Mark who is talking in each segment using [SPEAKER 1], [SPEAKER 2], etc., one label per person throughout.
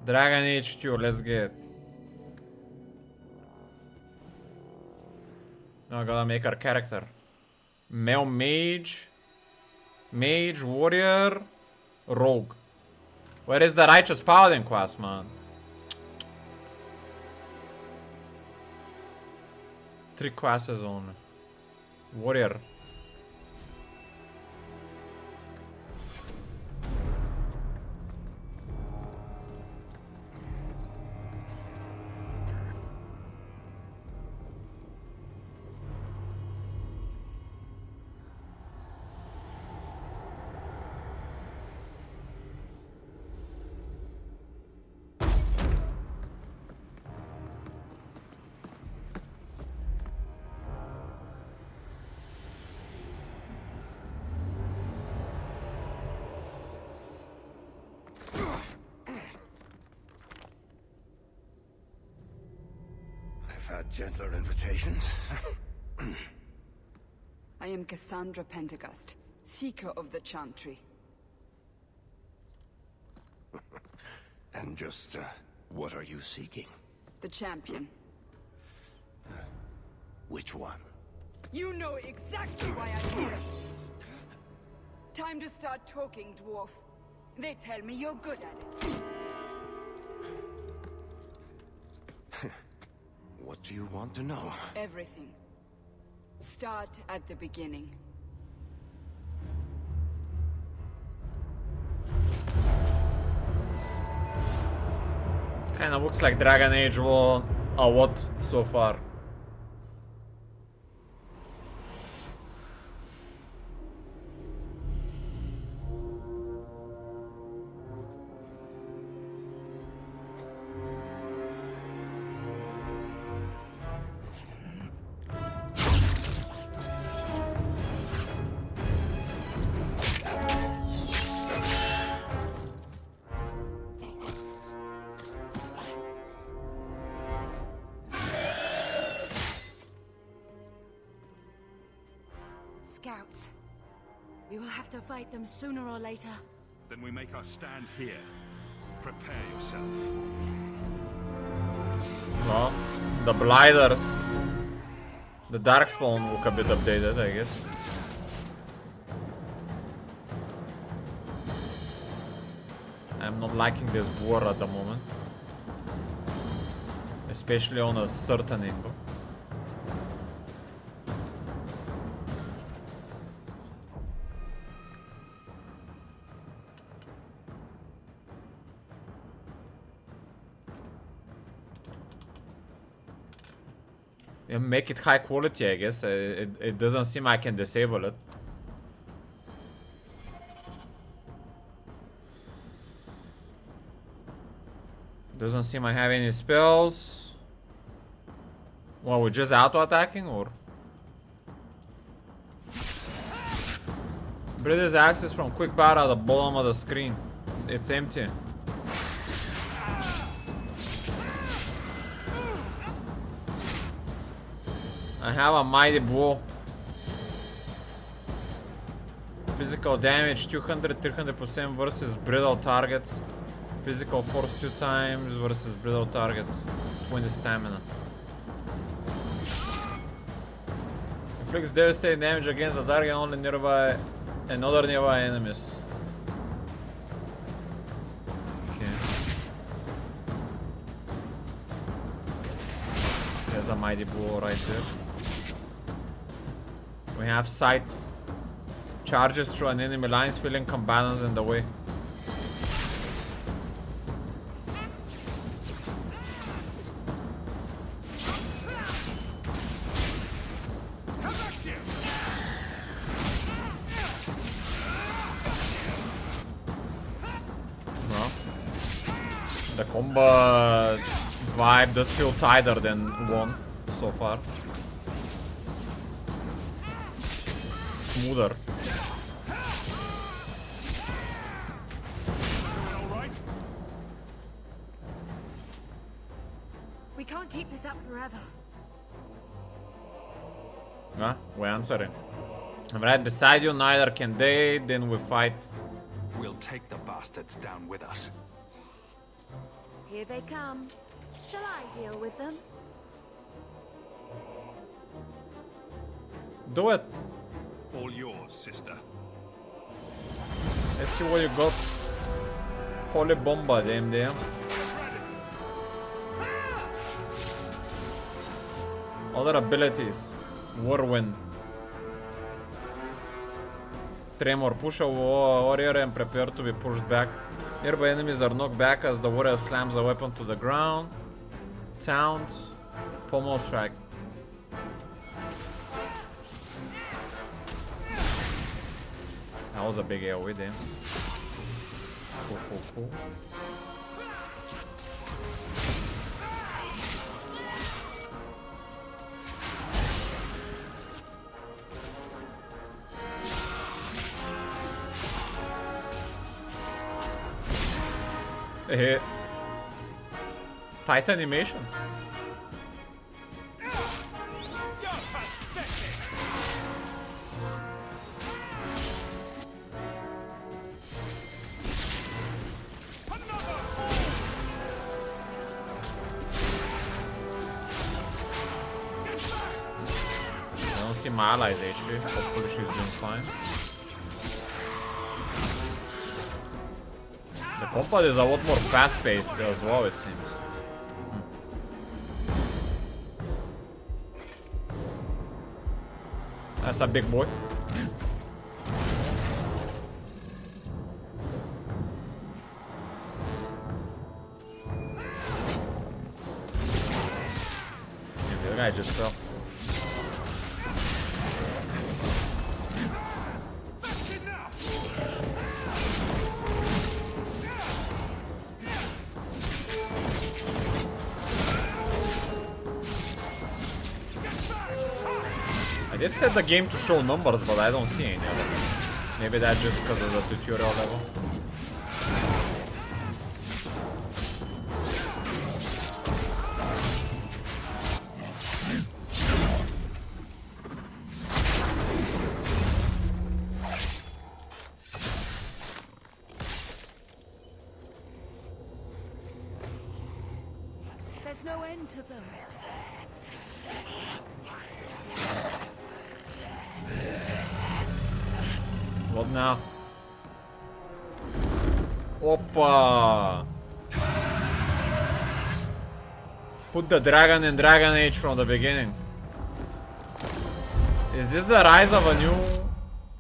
[SPEAKER 1] Dragon HQ, let's get. Now I gotta make our character. Male mage. Mage, warrior, rogue. Where is the righteous paladin class, man? 3 classes only. Warrior.
[SPEAKER 2] Gentler invitations.
[SPEAKER 3] I am Cassandra Pentecost, Seeker of the Chantry.
[SPEAKER 2] And just, what are you seeking?
[SPEAKER 3] The champion.
[SPEAKER 2] Which one?
[SPEAKER 3] You know exactly why I'm here. Time to start talking, dwarf. They tell me you're good at it.
[SPEAKER 2] What do you want to know?
[SPEAKER 3] Everything. Start at the beginning.
[SPEAKER 1] Kinda looks like Dragon Age will a lot so far.
[SPEAKER 4] Scouts. We will have to fight them sooner or later.
[SPEAKER 5] Then we make our stand here. Prepare yourself.
[SPEAKER 1] Well, the Blighters. The Darkspawn look a bit updated, I guess. I'm not liking this boar at the moment. Especially on a certain angle. Yeah, make it high quality, I guess. It doesn't seem I can disable it. Doesn't seem I have any spells. Well, we're just auto-attacking, or? British access from quick bar at the bottom of the screen. It's empty. I have a mighty blow. Physical damage 200-300% versus brittle targets. Physical force 2 times versus brittle targets. 20 stamina. Inflicts devastating damage against the target only nearby and other nearby enemies. Okay. There's a mighty blow right there. We have sight. Charges through an enemy lines, filling combatants in the way. Well, the combat vibe does feel tighter than 1 so far. Smoother.
[SPEAKER 4] We can't keep this up forever.
[SPEAKER 1] We're answering. I'm right beside you, neither can they, then we fight.
[SPEAKER 5] We'll take the bastards down with us.
[SPEAKER 4] Here they come. Shall I deal with them?
[SPEAKER 1] Do it.
[SPEAKER 5] All yours, sister.
[SPEAKER 1] Let's see what you got. Holy bomba, damn. Other abilities. Whirlwind. Tremor. Push a warrior and prepare to be pushed back. Nearby enemies are knocked back as the warrior slams a weapon to the ground. Taunt. Pommel strike. That was a big AoE there. Cool. Hey. Tight animations. I don't see my allies HP. Hopefully she's doing fine. The combat is a lot more fast-paced as well, it seems. That's a big boy. The guy just fell. I did set the game to show numbers, but I don't see any of them. Maybe that's just because of the tutorial level.
[SPEAKER 4] There's no end to them.
[SPEAKER 1] What now? Oppa! Put the dragon in Dragon Age from the beginning. Is this the rise of a new...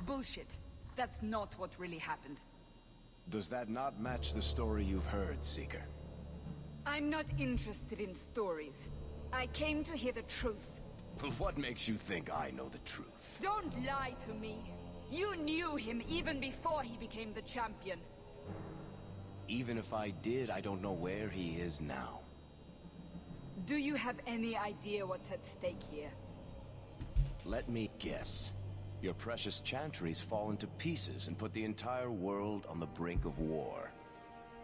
[SPEAKER 3] Bullshit. That's not what really happened.
[SPEAKER 2] Does that not match the story you've heard, Seeker?
[SPEAKER 3] I'm not interested in stories. I came to hear the truth.
[SPEAKER 2] What makes you think I know the truth?
[SPEAKER 3] Don't lie to me. You knew him even before he became the champion.
[SPEAKER 2] Even if I did, I don't know where he is now.
[SPEAKER 3] Do you have any idea what's at stake here?
[SPEAKER 2] Let me guess. Your precious chantry's fallen to pieces and put the entire world on the brink of war.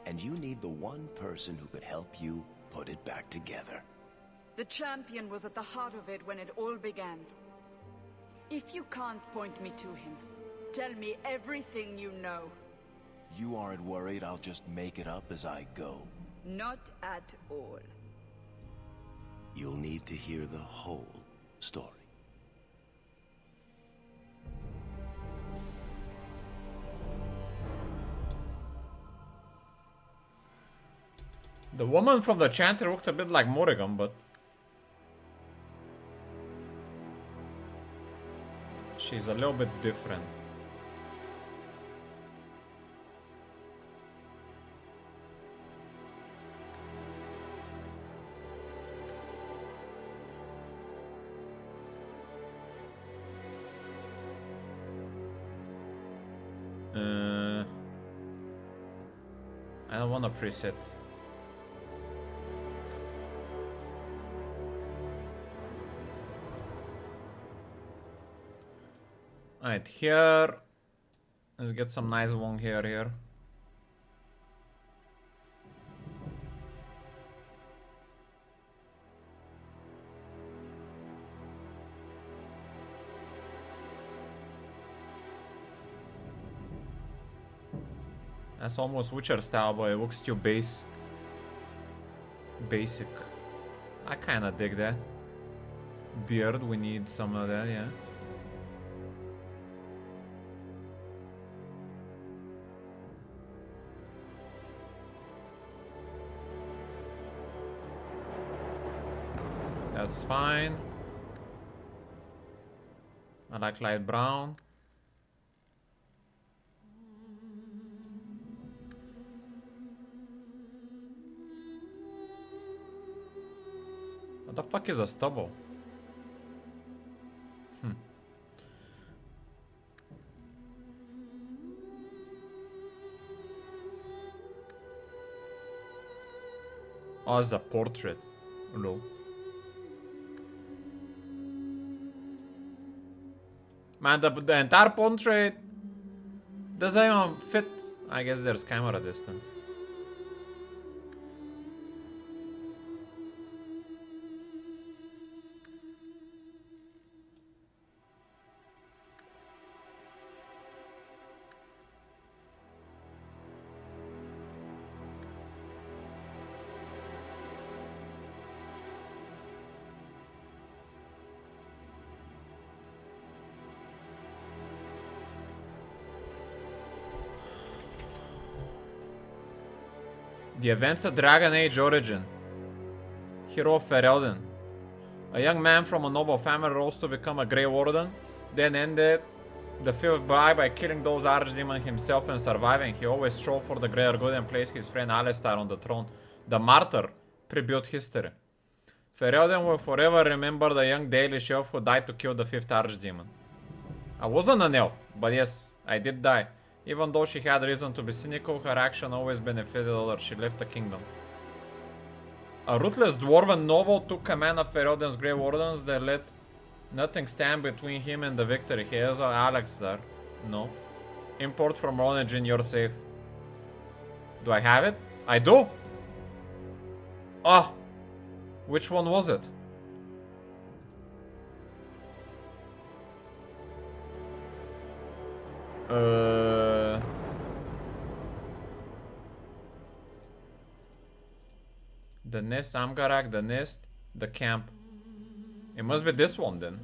[SPEAKER 2] And you need the one person who could help you put it back together.
[SPEAKER 3] The champion was at the heart of it when it all began. If you can't point me to him, tell me everything you know.
[SPEAKER 2] You aren't worried I'll just make it up as I go?
[SPEAKER 3] Not at all.
[SPEAKER 2] You'll need to hear the whole story.
[SPEAKER 1] The woman from the chanter looked a bit like Morrigan, but... she's a little bit different. I don't want to preset. Alright, here. Let's get some nice long hair here. That's almost Witcher style, but it looks too basic. I kinda dig that. Beard, we need some of that, yeah. That's fine. I like light brown. What the fuck is a stubble? Oh, it's a portrait. Hello. Man, the entire portrait doesn't even fit. I guess there's camera distance. The events of Dragon Age origin. Hero Ferelden. A young man from a noble family rose to become a Grey Warden, then ended the fifth by killing those archdemons himself and surviving. He always strove for the greater good and placed his friend Alistair on the throne. The Martyr prebuilt history. Ferelden will forever remember the young Dalish elf who died to kill the fifth archdemon. I wasn't an elf, but yes, I did die. Even though she had reason to be cynical, her action always benefited others. She left the kingdom. A ruthless dwarven noble took command of Ferelden's Grey Wardens. They let nothing stand between him and the victory. He has Alex there. No. Import from Ronagin, you're safe. Do I have it? I do! Ah! Which one was it? The nest, Amgarak, the nest, the camp. It must be this one then.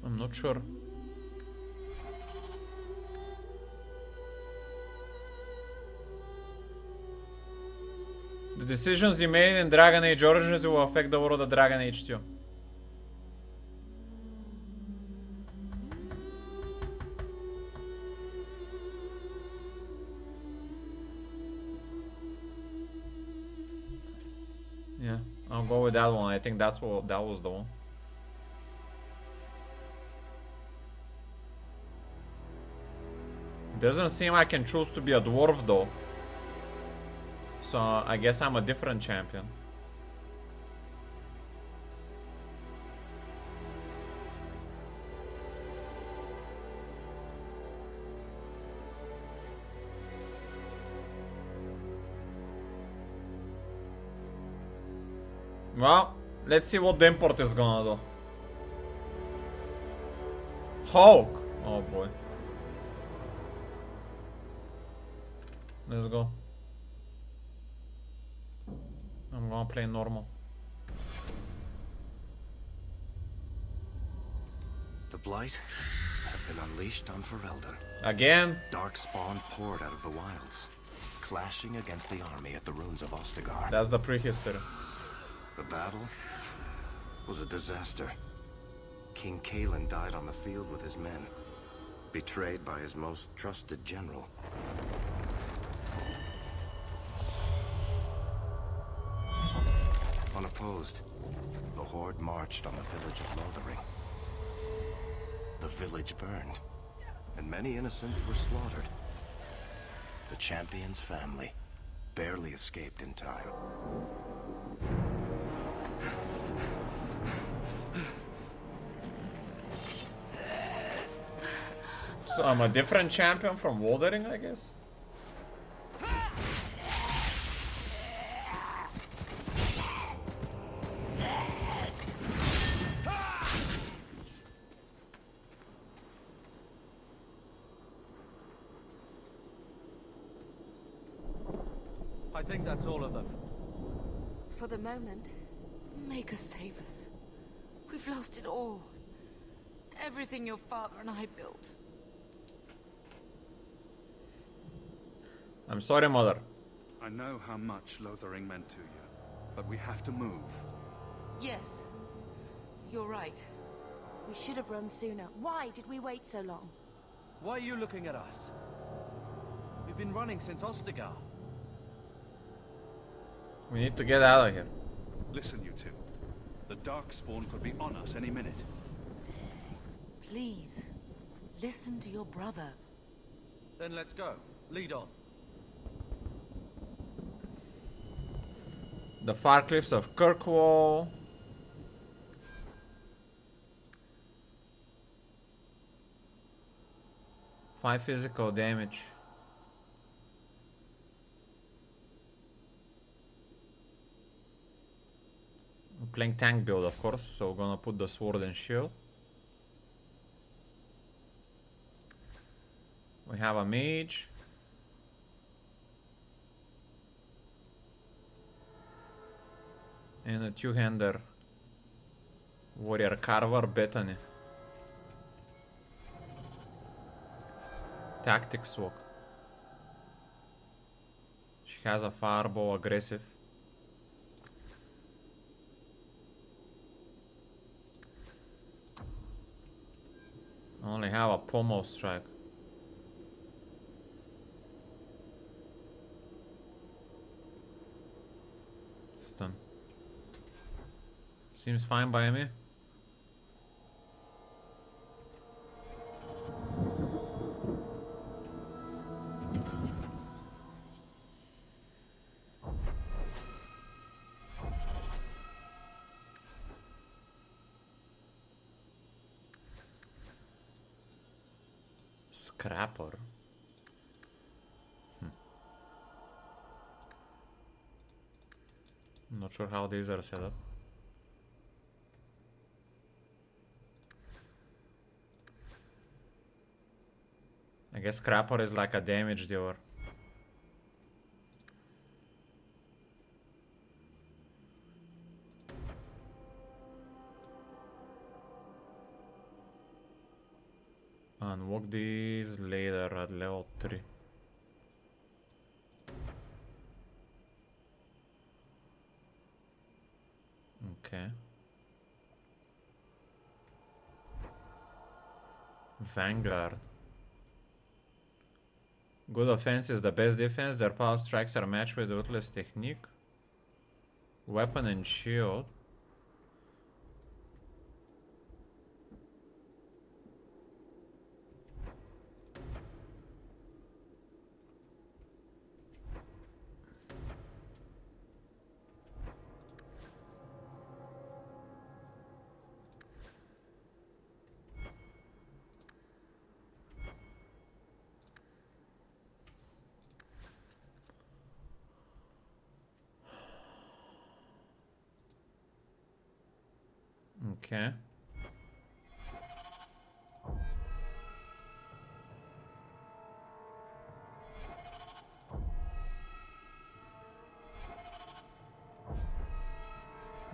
[SPEAKER 1] I'm not sure. The decisions you made in Dragon Age Origins will affect the world of Dragon Age 2. Yeah, I'll go with that one. I think that was the one. Doesn't seem I can choose to be a dwarf though. So I guess I'm a different champion. Well, let's see what the import is gonna do. Hulk! Oh boy. Let's go. I'm gonna play normal.
[SPEAKER 2] The Blight have been unleashed on Ferelden.
[SPEAKER 1] Again?
[SPEAKER 2] Darkspawn poured out of the wilds, clashing against the army at the ruins of Ostagar.
[SPEAKER 1] That's the prehistory.
[SPEAKER 2] The battle was a disaster. King Kalen died on the field with his men, betrayed by his most trusted general. Unopposed, the Horde marched on the village of Lothering. The village burned, and many innocents were slaughtered. The champion's family barely escaped in time.
[SPEAKER 1] So I'm a different champion from Lothering, I guess?
[SPEAKER 6] I think that's all of them.
[SPEAKER 4] For the moment.
[SPEAKER 7] Make us save us. We've lost it all. Everything your father and I built.
[SPEAKER 1] I'm sorry, mother.
[SPEAKER 5] I know how much Lothering meant to you, but we have to move.
[SPEAKER 7] Yes. You're right.
[SPEAKER 4] We should have run sooner. Why did we wait so long?
[SPEAKER 6] Why are you looking at us? We've been running since Ostagar.
[SPEAKER 1] We need to get out of here.
[SPEAKER 5] Listen, you two. The Darkspawn could be on us any minute.
[SPEAKER 7] Please. Listen to your brother.
[SPEAKER 6] Then let's go. Lead on.
[SPEAKER 1] The far cliffs of Kirkwall. Five physical damage. We're playing tank build, of course, so we're gonna put the sword and shield. We have a mage. And a two-hander warrior carver Bethany. Tactics walk. She has a fireball, aggressive. I only have a pommel strike. Stun. Seems fine by me. Scrapper. I'm not sure how these are set up. I guess Scrapper is like a damage dealer. Unlock these later at level 3. Okay. Vanguard. Good offense is the best defense. Their power strikes are matched with ruthless technique. Weapon and shield. Okay.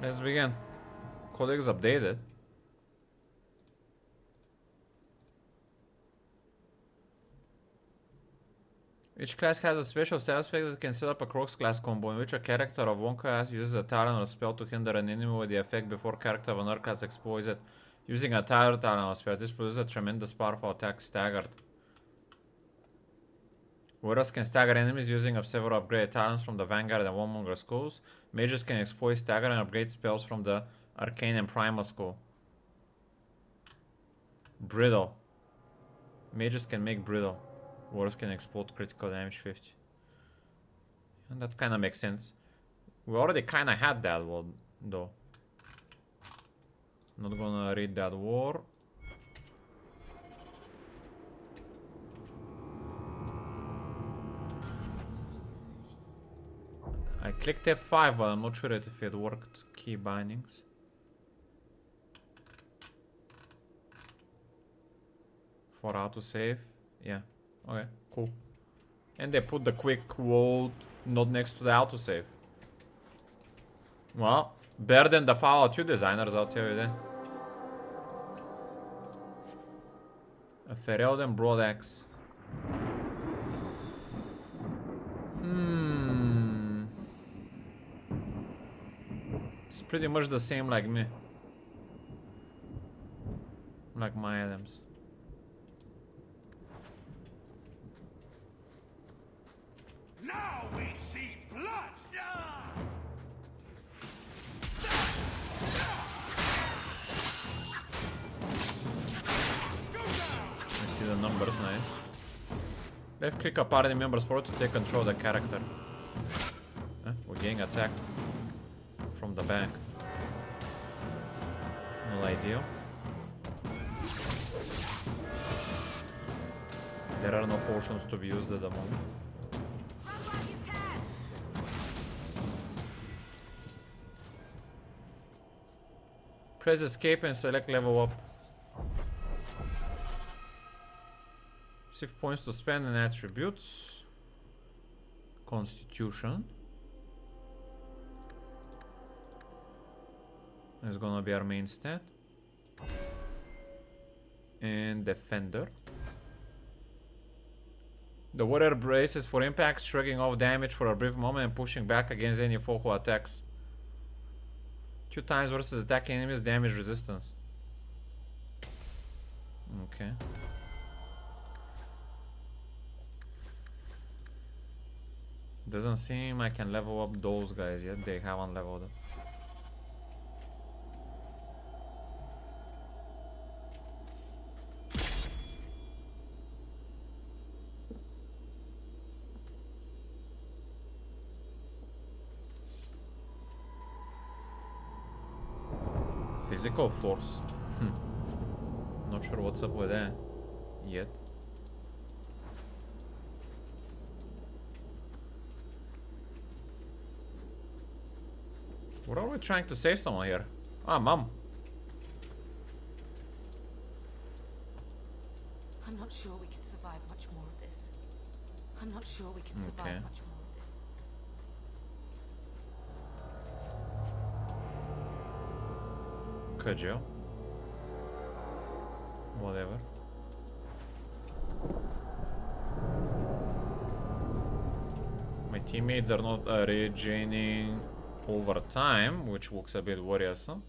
[SPEAKER 1] Let's begin. Codex updated. Each class has a special status effect that can set up a Crocs class combo in which a character of one class uses a talent or spell to hinder an enemy with the effect before character of another class exploits it. Using a talent or spell, this produces a tremendous powerful attack staggered. Warriors can stagger enemies using of several upgraded talents from the Vanguard and Warmonger schools. Mages can exploit stagger and upgrade spells from the Arcane and Primal school. Brittle. Mages can make brittle. Warriors can explode critical damage 50. And that kind of makes sense. We already kind of had that one, though. Not gonna read that war. I clicked F5, but I'm not sure if it worked. Key bindings. For autosave. Yeah. Okay, cool. And they put the quick quote Not next to the autosave. Well, better than the Fallout 2 designers, I'll tell you that. A Ferelden broad axe. It's pretty much the same like me. Like my items.
[SPEAKER 8] Now we see blood!
[SPEAKER 1] I see the numbers, nice. Left click a party member's forward to take control of the character. Huh? We're getting attacked from the back. No idea. There are no potions to be used at the moment. Press escape and select level up. Save points to spend and attributes. Constitution. That's gonna be our main stat. And defender. The warrior braces for impact, shrugging off damage for a brief moment and pushing back against any foe who attacks. 2 times versus attacking enemies, damage resistance. Okay. Doesn't seem I can level up those guys yet. They haven't leveled up. Physical force. Not sure what's up with that yet. What are we trying to save someone here? Ah, Mom.
[SPEAKER 7] I'm not sure we can survive much more of this. I'm not sure we can survive much more of this.
[SPEAKER 1] Could you? Whatever. My teammates are not regaining over time, which looks a bit worrisome.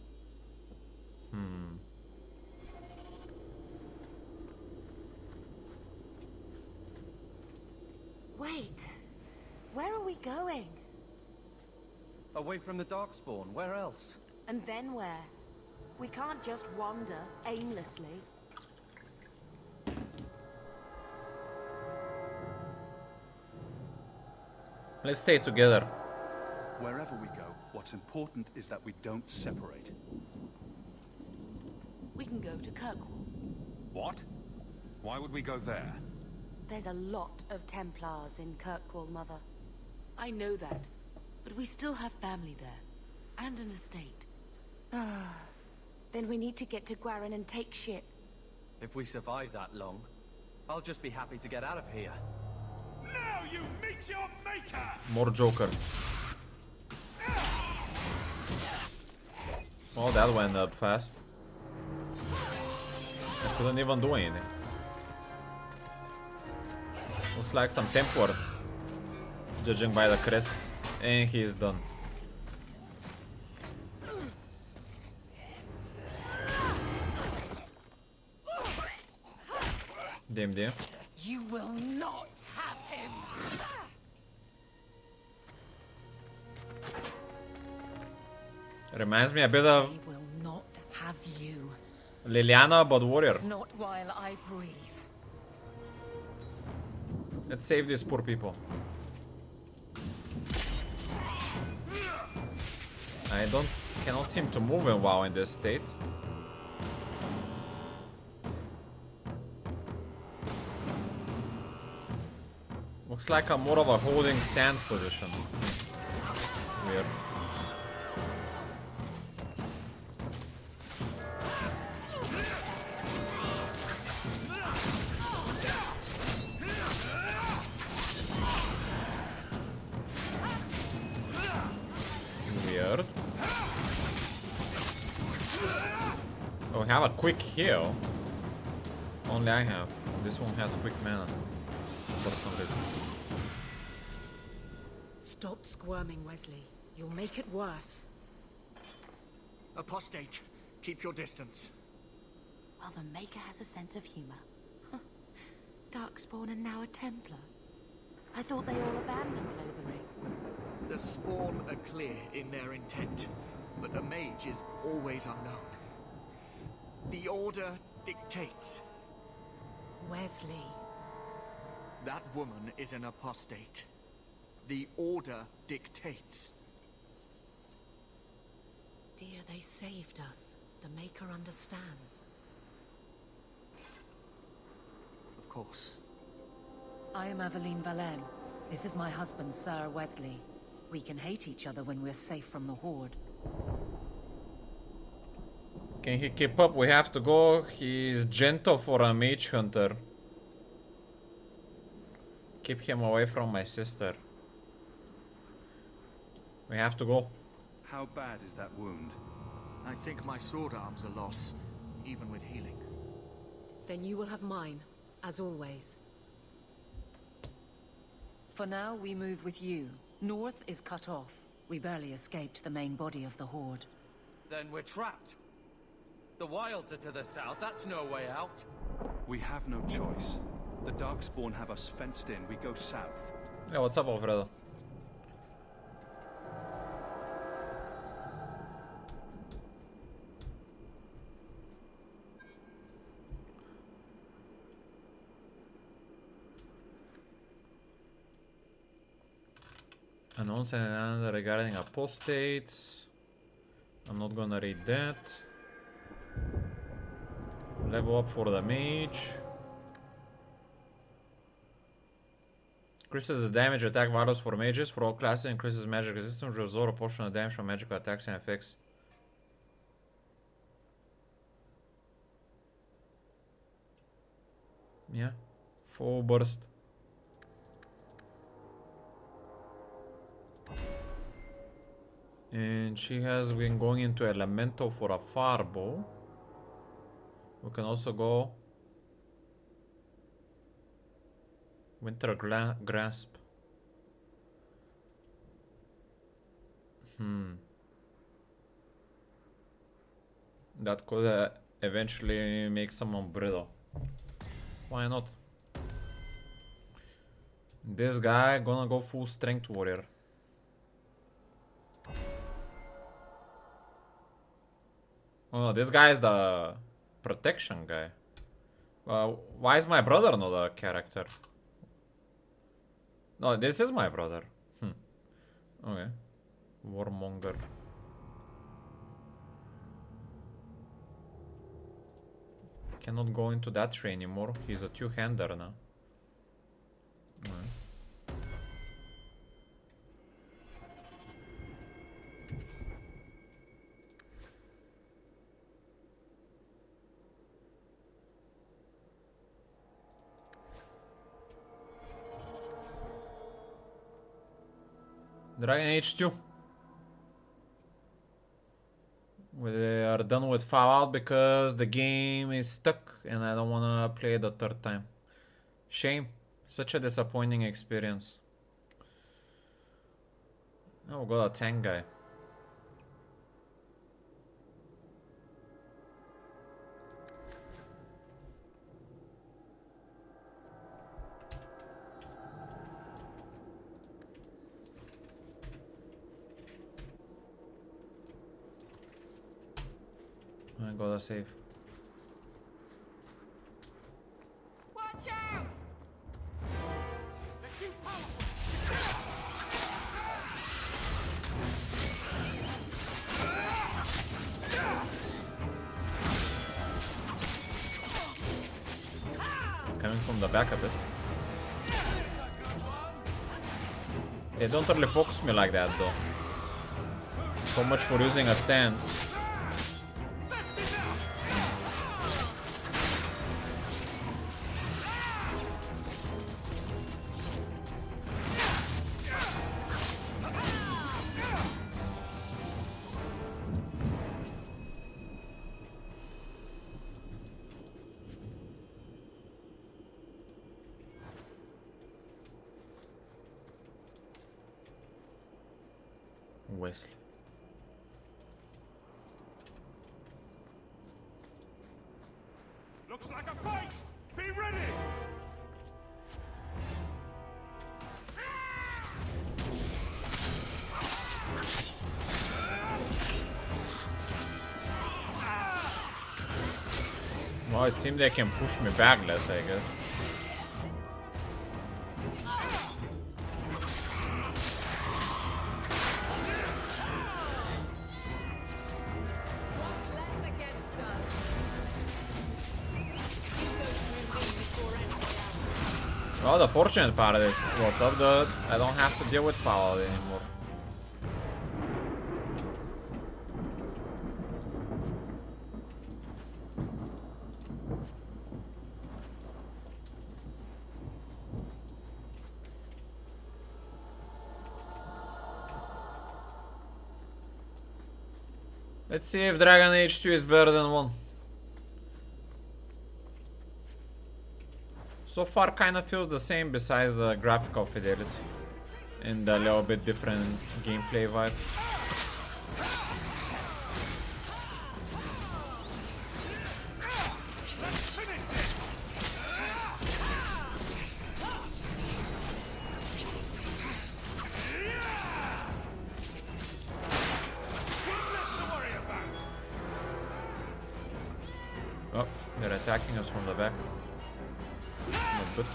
[SPEAKER 4] Wait. Where are we going?
[SPEAKER 6] Away from the Darkspawn, where else?
[SPEAKER 4] And then where? We can't just wander aimlessly.
[SPEAKER 1] Let's stay together.
[SPEAKER 5] Wherever we go, what's important is that we don't separate.
[SPEAKER 7] We can go to Kirkwall.
[SPEAKER 5] What? Why would we go there?
[SPEAKER 4] There's a lot of Templars in Kirkwall, Mother.
[SPEAKER 7] I know that, but we still have family there, and an estate.
[SPEAKER 4] Then we need to get to Gwarin and take ship.
[SPEAKER 6] If we survive that long, I'll just be happy to get out of here.
[SPEAKER 8] Now you meet your maker!
[SPEAKER 1] More jokers. Well, that went up fast. I couldn't even do anything. Looks like some Templars, judging by the crest. And he's done. Damn.
[SPEAKER 7] You will not have him!
[SPEAKER 1] Reminds me a bit of
[SPEAKER 7] He will not have you.
[SPEAKER 1] Liliana, but warrior.
[SPEAKER 7] Not while I breathe.
[SPEAKER 1] Let's save these poor people. I cannot seem to move in WoW in this state. Looks like I'm more of a holding stance position. Weird. Oh, we have a quick heal. Only I have. This one has quick mana. For some reason.
[SPEAKER 9] Stop squirming, Wesley. You'll make it worse.
[SPEAKER 6] Apostate, keep your distance.
[SPEAKER 7] Well, the Maker has a sense of humor. Huh. Darkspawn and now a Templar. I thought they all abandoned Lothering.
[SPEAKER 6] The Spawn are clear in their intent, but a mage is always unknown. The Order dictates.
[SPEAKER 9] Wesley.
[SPEAKER 6] That woman is an apostate. The Order dictates.
[SPEAKER 9] Dear, they saved us. The Maker understands.
[SPEAKER 6] Of course.
[SPEAKER 9] I am Aveline Valen. This is my husband, Sir Wesley. We can hate each other when we're safe from the Horde.
[SPEAKER 1] Can he keep up? We have to go. He's gentle for a mage hunter. Keep him away from my sister. We have to go.
[SPEAKER 5] How bad is that wound?
[SPEAKER 6] I think my sword arm's a loss, even with healing.
[SPEAKER 9] Then you will have mine, as always. For now, we move with you. North is cut off. We barely escaped the main body of the Horde.
[SPEAKER 6] Then we're trapped. The wilds are to the south. That's no way out.
[SPEAKER 5] We have no choice. The Darkspawn have us fenced in. We go south.
[SPEAKER 1] Yeah, what's up, Alfredo? Announce and regarding apostates. I'm not gonna read that. Level up for the mage. Increases the damage attack values for mages for all classes. Increases magic resistance. Absorb a portion of damage from magical attacks and effects. Yeah, full burst. And she has been going into Elemental for a Farbow. We can also go Winter Grasp. That could eventually make someone brittle. Why not? This guy gonna go full Strength Warrior. Oh no, this guy is the protection guy. Why is my brother not a character? No, this is my brother. Okay. Warmonger. Cannot go into that tree anymore. He's a two-hander now. Dragon Age 2. We are done with Fallout because the game is stuck and I don't wanna play it a third time. Shame. Such a disappointing experience. Oh, we got a tank guy. I gotta save.
[SPEAKER 3] Watch out!
[SPEAKER 1] Coming from the back a bit. They don't really focus me like that though. So much for using a stance. Wesley.
[SPEAKER 8] Looks like a fight! Be ready!
[SPEAKER 1] Well, it seems they can push me back less, I guess. Well, the fortunate part is, what's up, dude? I don't have to deal with foul anymore. Let's see if Dragon Age 2 is better than 1. So far kind of feels the same besides the graphical fidelity and a little bit different gameplay vibe. Oh, they're attacking us from the back. Not good.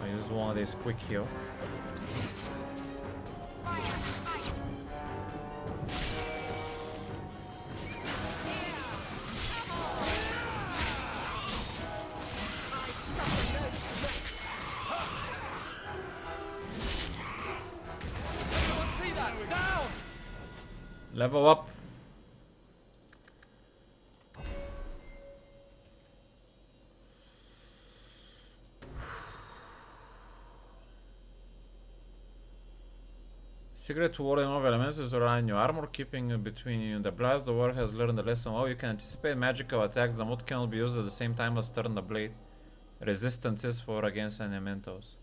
[SPEAKER 1] I use one of these quick heal. Level up. Secret to warding off elements is to rely on your armor, keeping between you and the blast. The warrior has learned the lesson well. You can anticipate magical attacks. The mod cannot be used at the same time as turn the blade. Resistances for against elementals.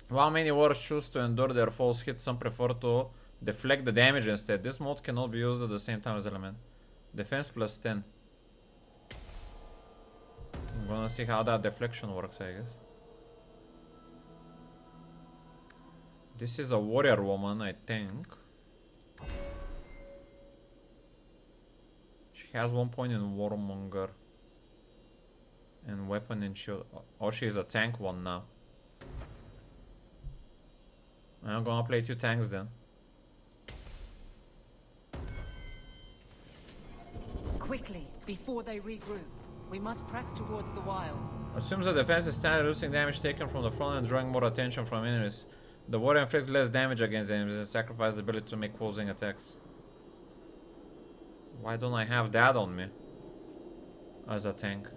[SPEAKER 1] While many warriors choose to endure their false hits, some prefer to deflect the damage instead. This mode cannot be used at the same time as element. Defense plus 10. I'm gonna see how that deflection works, I guess. This is a warrior woman, I think. She has 1 point in Warmonger. And weapon and shield. Oh, she's a tank one now. I'm gonna play 2 tanks then.
[SPEAKER 9] Quickly, before they regroup. We must press towards the wilds.
[SPEAKER 1] Assumes the defense is standard, reducing damage taken from the front and drawing more attention from enemies. The warrior inflicts less damage against enemies and sacrifices the ability to make closing attacks. Why don't I have that on me? As a tank.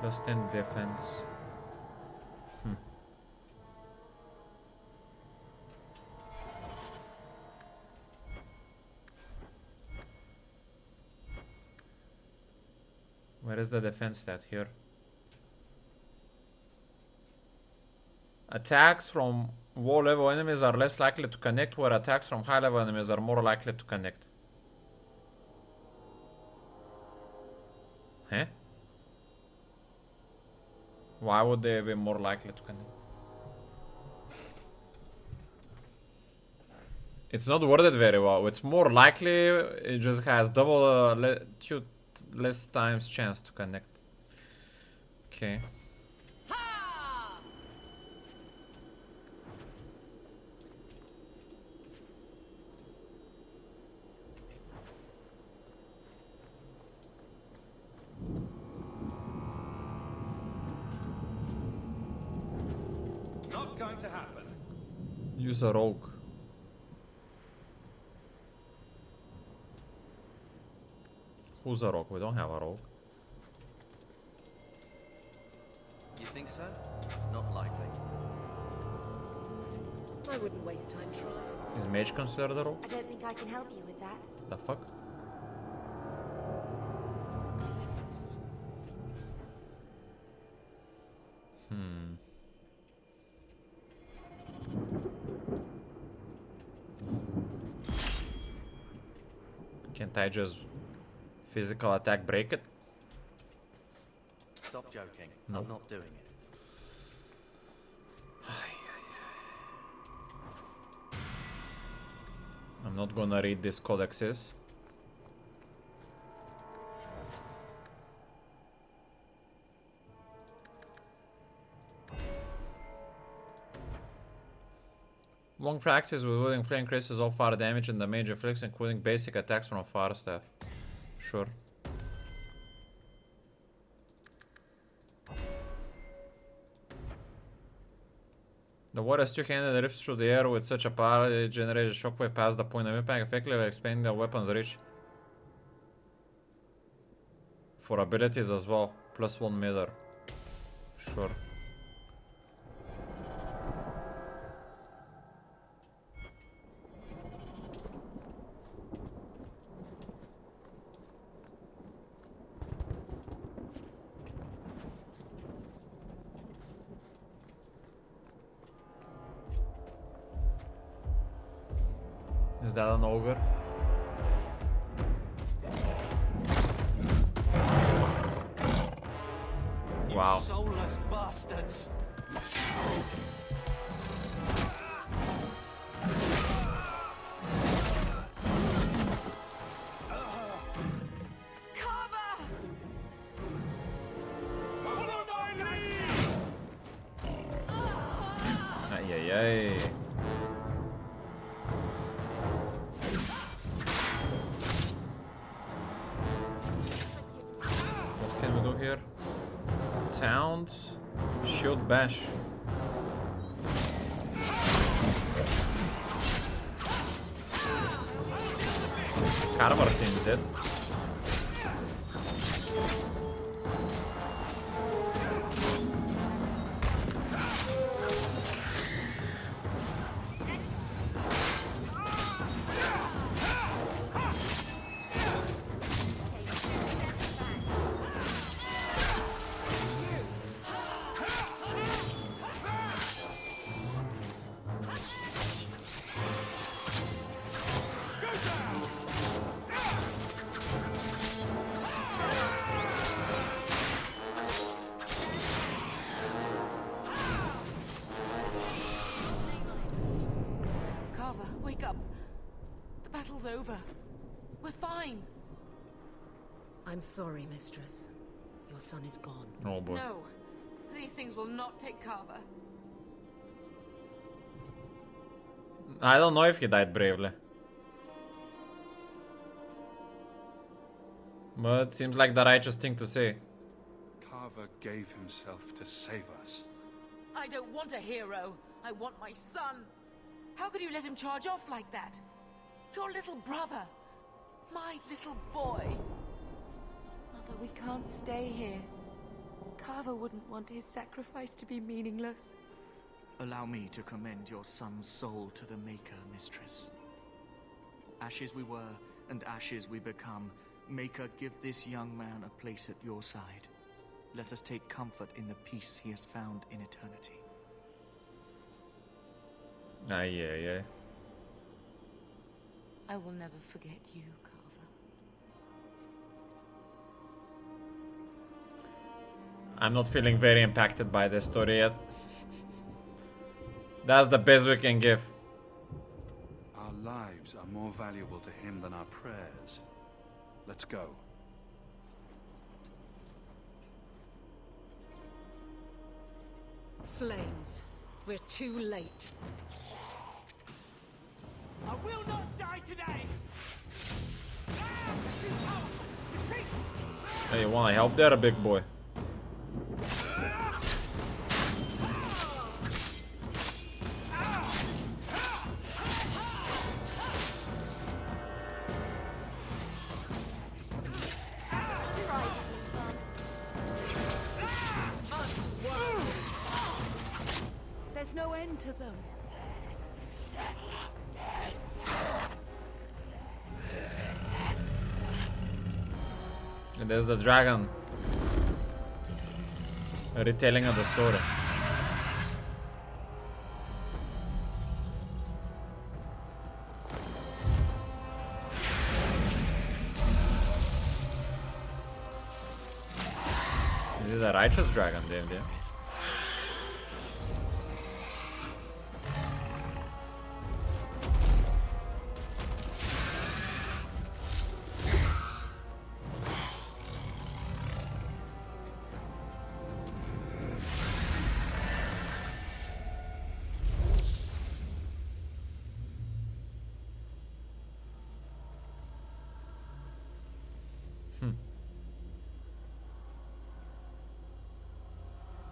[SPEAKER 1] Plus 10 defense. Where is the defense stat here? Attacks from low level enemies are less likely to connect, where attacks from high level enemies are more likely to connect. Huh? Why would they be more likely to connect? It's not worded very well. It's more likely, it just has double less times chance to connect. Okay.
[SPEAKER 5] Not going to happen.
[SPEAKER 1] Use a rogue. Who's a rogue? We don't have a rogue.
[SPEAKER 10] You think so? Not likely.
[SPEAKER 4] I wouldn't waste time trying.
[SPEAKER 1] Is mage considered a role?
[SPEAKER 7] I don't think I can help you with that.
[SPEAKER 1] The fuck? Can't I just physical attack break it?
[SPEAKER 10] Stop joking.
[SPEAKER 1] No.
[SPEAKER 10] I'm not doing it.
[SPEAKER 1] I'm not gonna read these codexes. Long practice with wielding flame increases all fire damage and the mage inflicts, including basic attacks from fire staff. Sure. The water is two-handed rips through the air with such a power it generates a shockwave past the point of impact, effectively expanding the weapon's reach. For abilities as well, +1 meter. Sure. Is that an ogre? Wow.
[SPEAKER 10] Soulless bastards!
[SPEAKER 1] Ay, ay, ay. What can we do here? Taunt, shield bash. Carver seems dead.
[SPEAKER 7] Carver, wake up. The battle's over. We're fine.
[SPEAKER 4] I'm sorry, mistress. Your son is gone.
[SPEAKER 1] Oh boy.
[SPEAKER 7] No, these things will not take Carver.
[SPEAKER 1] I don't know if he died bravely. But seems like the righteous thing to say.
[SPEAKER 5] Carver gave himself to save us.
[SPEAKER 7] I don't want a hero. I want my son. How could you let him charge off like that? Your little brother. My little boy. Mother, we can't stay here. Carver wouldn't want his sacrifice to be meaningless.
[SPEAKER 6] Allow me to commend your son's soul to the Maker, mistress. Ashes we were, and ashes we become. Maker, give this young man a place at your side. Let us take comfort in the peace he has found in eternity.
[SPEAKER 1] Ay, ay, ay.
[SPEAKER 7] I will never forget you, Carver.
[SPEAKER 1] I'm not feeling very impacted by this story yet. That's the best we can give.
[SPEAKER 5] Our lives are more valuable to him than our prayers. Let's go.
[SPEAKER 4] Flames. We're too late.
[SPEAKER 8] I will not die today!
[SPEAKER 1] Hey, you wanna help there, big boy?
[SPEAKER 4] happened to them?
[SPEAKER 1] And there's the dragon. A retelling of the story. Is it a righteous dragon, damn dear?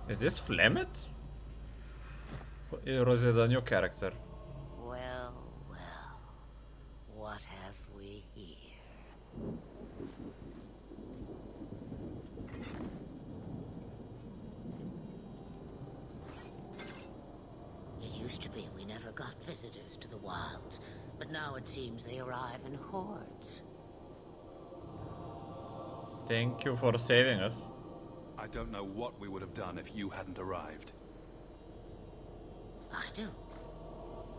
[SPEAKER 1] Is this Flemmeth? Or is it a new character?
[SPEAKER 11] Well, well. What have we here? It used to be we never got visitors to the wilds, but now it seems they arrive in hordes.
[SPEAKER 1] Thank you for saving us.
[SPEAKER 5] I don't know what we would have done if you hadn't arrived.
[SPEAKER 11] I do.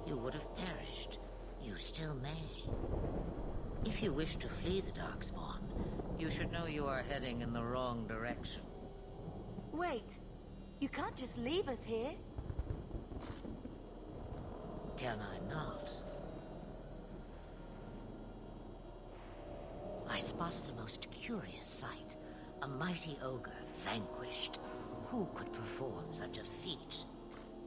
[SPEAKER 11] You would have perished. You still may. If you wish to flee the Darkspawn, you should know you are heading in the wrong direction.
[SPEAKER 4] Wait. You can't just leave us here.
[SPEAKER 11] Can I not? I spotted a most curious sight. A mighty ogre vanquished. Who could perform such a feat?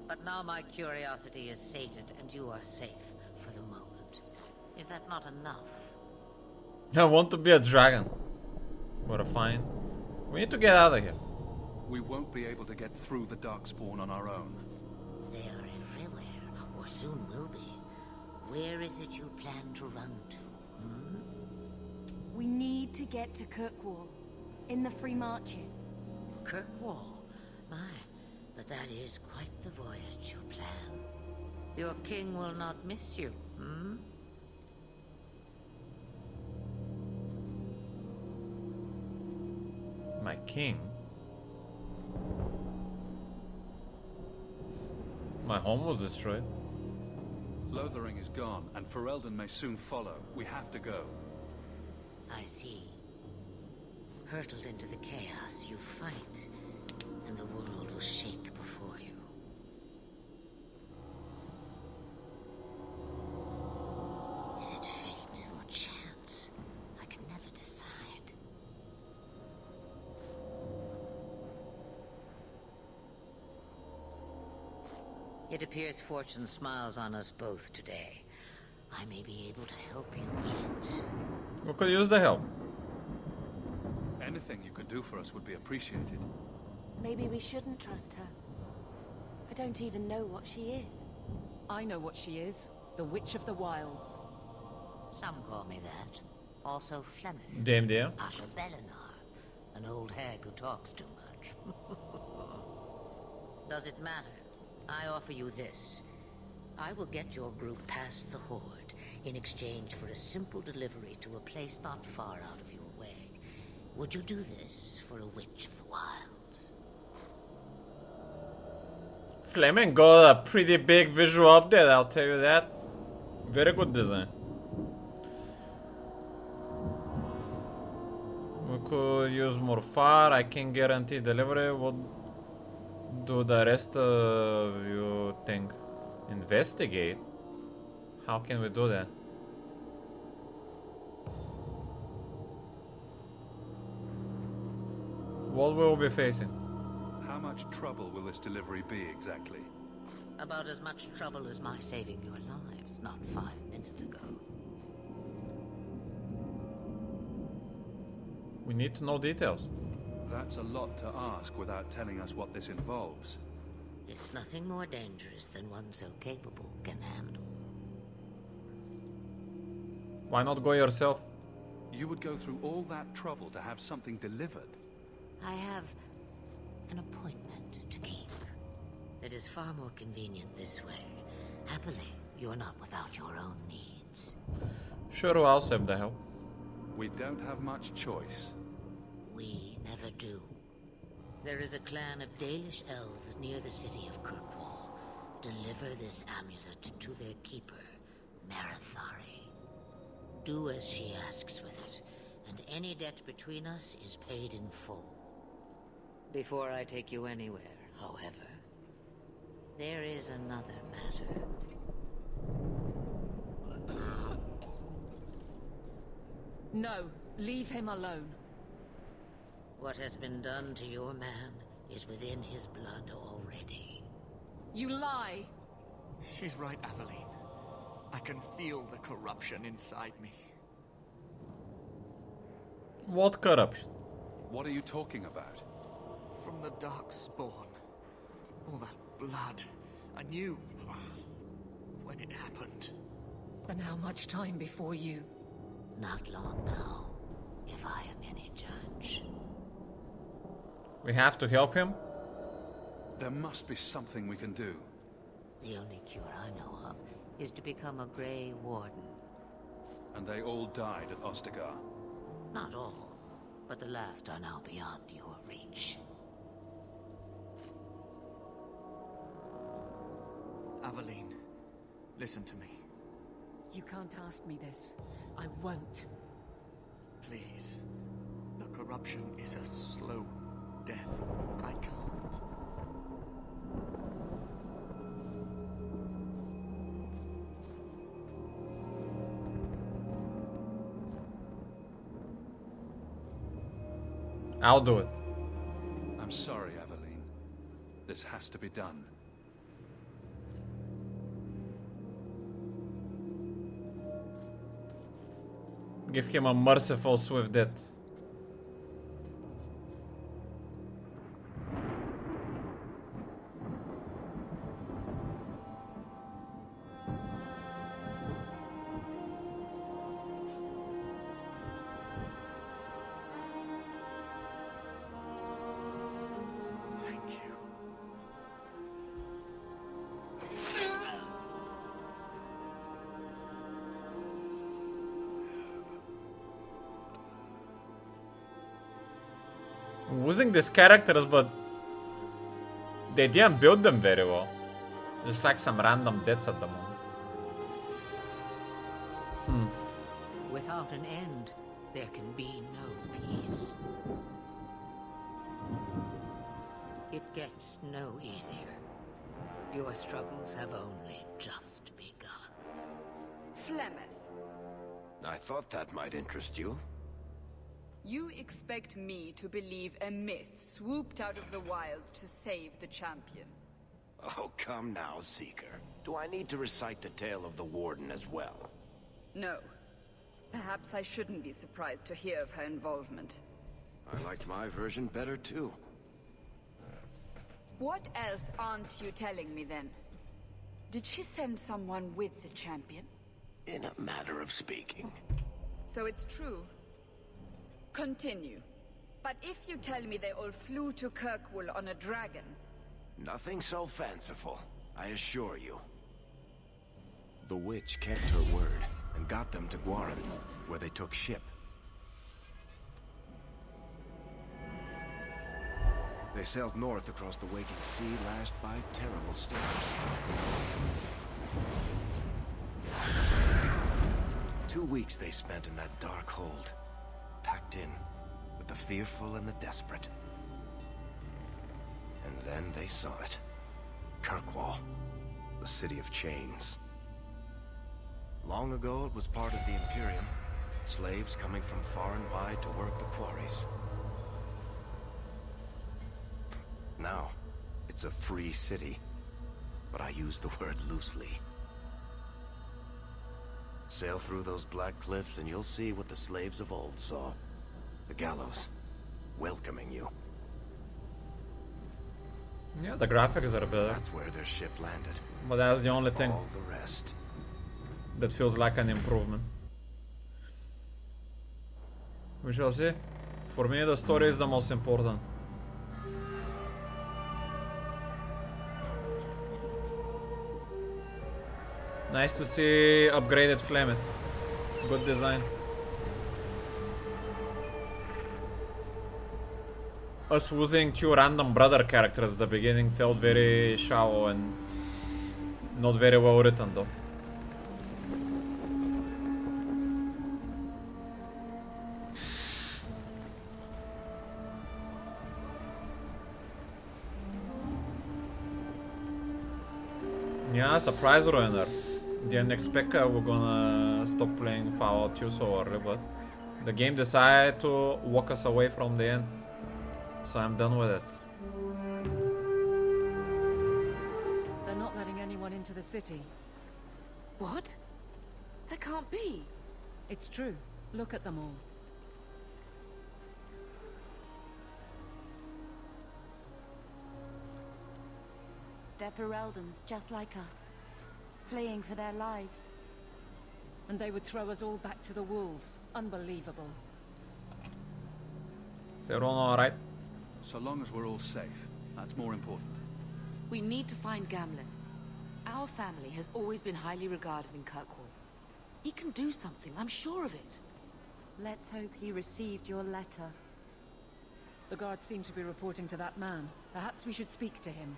[SPEAKER 11] But now my curiosity is sated and you are safe for the moment. Is that not enough?
[SPEAKER 1] I want to be a dragon. What a find. We need to get out of here.
[SPEAKER 5] We won't be able to get through the Darkspawn on our own.
[SPEAKER 11] They are everywhere, or soon will be. Where is it you plan to run to?
[SPEAKER 4] We need to get to Kirkwall. In the Free Marches.
[SPEAKER 11] Kirkwall? My, but that is quite the voyage you plan. Your king will not miss you,
[SPEAKER 1] My king? My home was destroyed.
[SPEAKER 5] Lothering is gone, and Ferelden may soon follow. We have to go.
[SPEAKER 11] I see. Hurtled into the chaos, you fight, and the world will shake before you. Is it fate or chance? I can never decide. It appears fortune smiles on us both today. I may be able to help you yet.
[SPEAKER 1] We could use the help.
[SPEAKER 5] Anything you could do for us would be appreciated.
[SPEAKER 4] Maybe we shouldn't trust her. I don't even know what she is.
[SPEAKER 12] I know what she is. The Witch of the Wilds.
[SPEAKER 11] Some call me that. Also Flemmeth.
[SPEAKER 1] Damn dear.
[SPEAKER 11] Asha Belinar. An old hag who talks too much. Does it matter? I offer you this. I will get your group past the Horde in exchange for a simple delivery to a place not far out of your way. Would you do this for a Witch of the Wilds?
[SPEAKER 1] Fleming got a pretty big visual update, I'll tell you that. Very good design. We could use more fire. I can guarantee delivery. What do the rest of you think? Investigate? How can we do that? What will we be facing?
[SPEAKER 5] How much trouble will this delivery be exactly?
[SPEAKER 11] About as much trouble as my saving your lives not 5 minutes ago.
[SPEAKER 1] We need to know details.
[SPEAKER 5] That's a lot to ask without telling us what this involves.
[SPEAKER 11] It's nothing more dangerous than one so capable can handle.
[SPEAKER 1] Why not go yourself?
[SPEAKER 5] You would go through all that trouble to have something delivered?
[SPEAKER 11] I have an appointment to keep. It is far more convenient this way. Happily, you're not without your own needs.
[SPEAKER 1] Sure, who else have the help?
[SPEAKER 5] We don't have much choice.
[SPEAKER 11] We never do. There is a clan of Dalish elves near the city of Kirkwall. Deliver this amulet to their keeper, Marithari. Do as she asks with it, and any debt between us is paid in full. Before I take you anywhere, however, there is another matter.
[SPEAKER 12] No, leave him alone.
[SPEAKER 11] What has been done to your man is within his blood already.
[SPEAKER 12] You lie!
[SPEAKER 6] She's right, Aveline. I can feel the corruption inside me.
[SPEAKER 1] What corruption?
[SPEAKER 5] What are you talking about?
[SPEAKER 6] From the dark spawn. All that blood. I knew when it happened.
[SPEAKER 12] And how much time before you?
[SPEAKER 11] Not long now, if I am any judge.
[SPEAKER 1] We have to help him?
[SPEAKER 5] There must be something we can do.
[SPEAKER 11] The only cure I know of is to become a Grey Warden.
[SPEAKER 5] And they all died at Ostagar.
[SPEAKER 11] Not all, but the last are now beyond your reach.
[SPEAKER 6] Aveline, listen to me.
[SPEAKER 12] You can't ask me this. I won't.
[SPEAKER 6] Please. The corruption is a slow death. I can't.
[SPEAKER 1] I'll do it.
[SPEAKER 5] I'm sorry, Aveline. This has to be done.
[SPEAKER 1] Give him a merciful, swift death.
[SPEAKER 6] Thank you.
[SPEAKER 1] Losing these characters, but they didn't build them very well. Just like some random deaths at the moment.
[SPEAKER 11] Without an end, there can be no peace. It gets no easier. Your struggles have only just begun.
[SPEAKER 3] Flemmeth,
[SPEAKER 2] I thought that might interest you.
[SPEAKER 3] you expect me to believe a myth swooped out of the wild to save the champion?
[SPEAKER 2] Oh, come now, Seeker. Do I need to recite the tale of the Warden as well?
[SPEAKER 3] No. Perhaps I shouldn't be surprised to hear of her involvement.
[SPEAKER 2] I liked my version better, too.
[SPEAKER 3] What else aren't you telling me, then? Did she send someone with the champion?
[SPEAKER 2] In a matter of speaking.
[SPEAKER 3] So it's true. Continue. But if you tell me they all flew to Kirkwall on a dragon...
[SPEAKER 2] Nothing so fanciful, I assure you. The witch kept her word, and got them to Guaran, where they took ship. They sailed north across the waking sea, lashed by terrible storms. 2 weeks they spent in that dark hold, packed in with the fearful and the desperate. And then they saw it. Kirkwall, the city of chains. Long ago it was part of the Imperium, slaves coming from far and wide to work the quarries. Now, it's a free city, but I use the word loosely. Sail through those black cliffs and you'll see what the slaves of old saw. The gallows, welcoming you.
[SPEAKER 1] Yeah, the graphics are better.
[SPEAKER 2] That's where their ship landed.
[SPEAKER 1] But that's the only thing
[SPEAKER 2] All the rest.
[SPEAKER 1] that feels like an improvement. We shall see. For me, the story is the most important. Nice to see upgraded Flemmeth. Good design. Us using two random brother characters at the beginning felt very shallow and not very well written though. Yeah, surprise ruiner. Didn't expect we're gonna stop playing Fallout 2 so early, but the game decided to walk us away from the end. So I'm done with it.
[SPEAKER 12] They're not letting anyone into the city.
[SPEAKER 7] What? That can't be.
[SPEAKER 12] It's true. Look at them all.
[SPEAKER 4] They're Fereldans, just like us. Fleeing for their lives.
[SPEAKER 12] And they would throw us all back to the wolves. Unbelievable.
[SPEAKER 1] Is everyone alright?
[SPEAKER 5] So long as we're all safe, that's more important.
[SPEAKER 7] We need to find Gamlen. Our family has always been highly regarded in Kirkwall. He can do something, I'm sure of it.
[SPEAKER 4] Let's hope he received your letter.
[SPEAKER 12] The guards seem to be reporting to that man. Perhaps we should speak to him.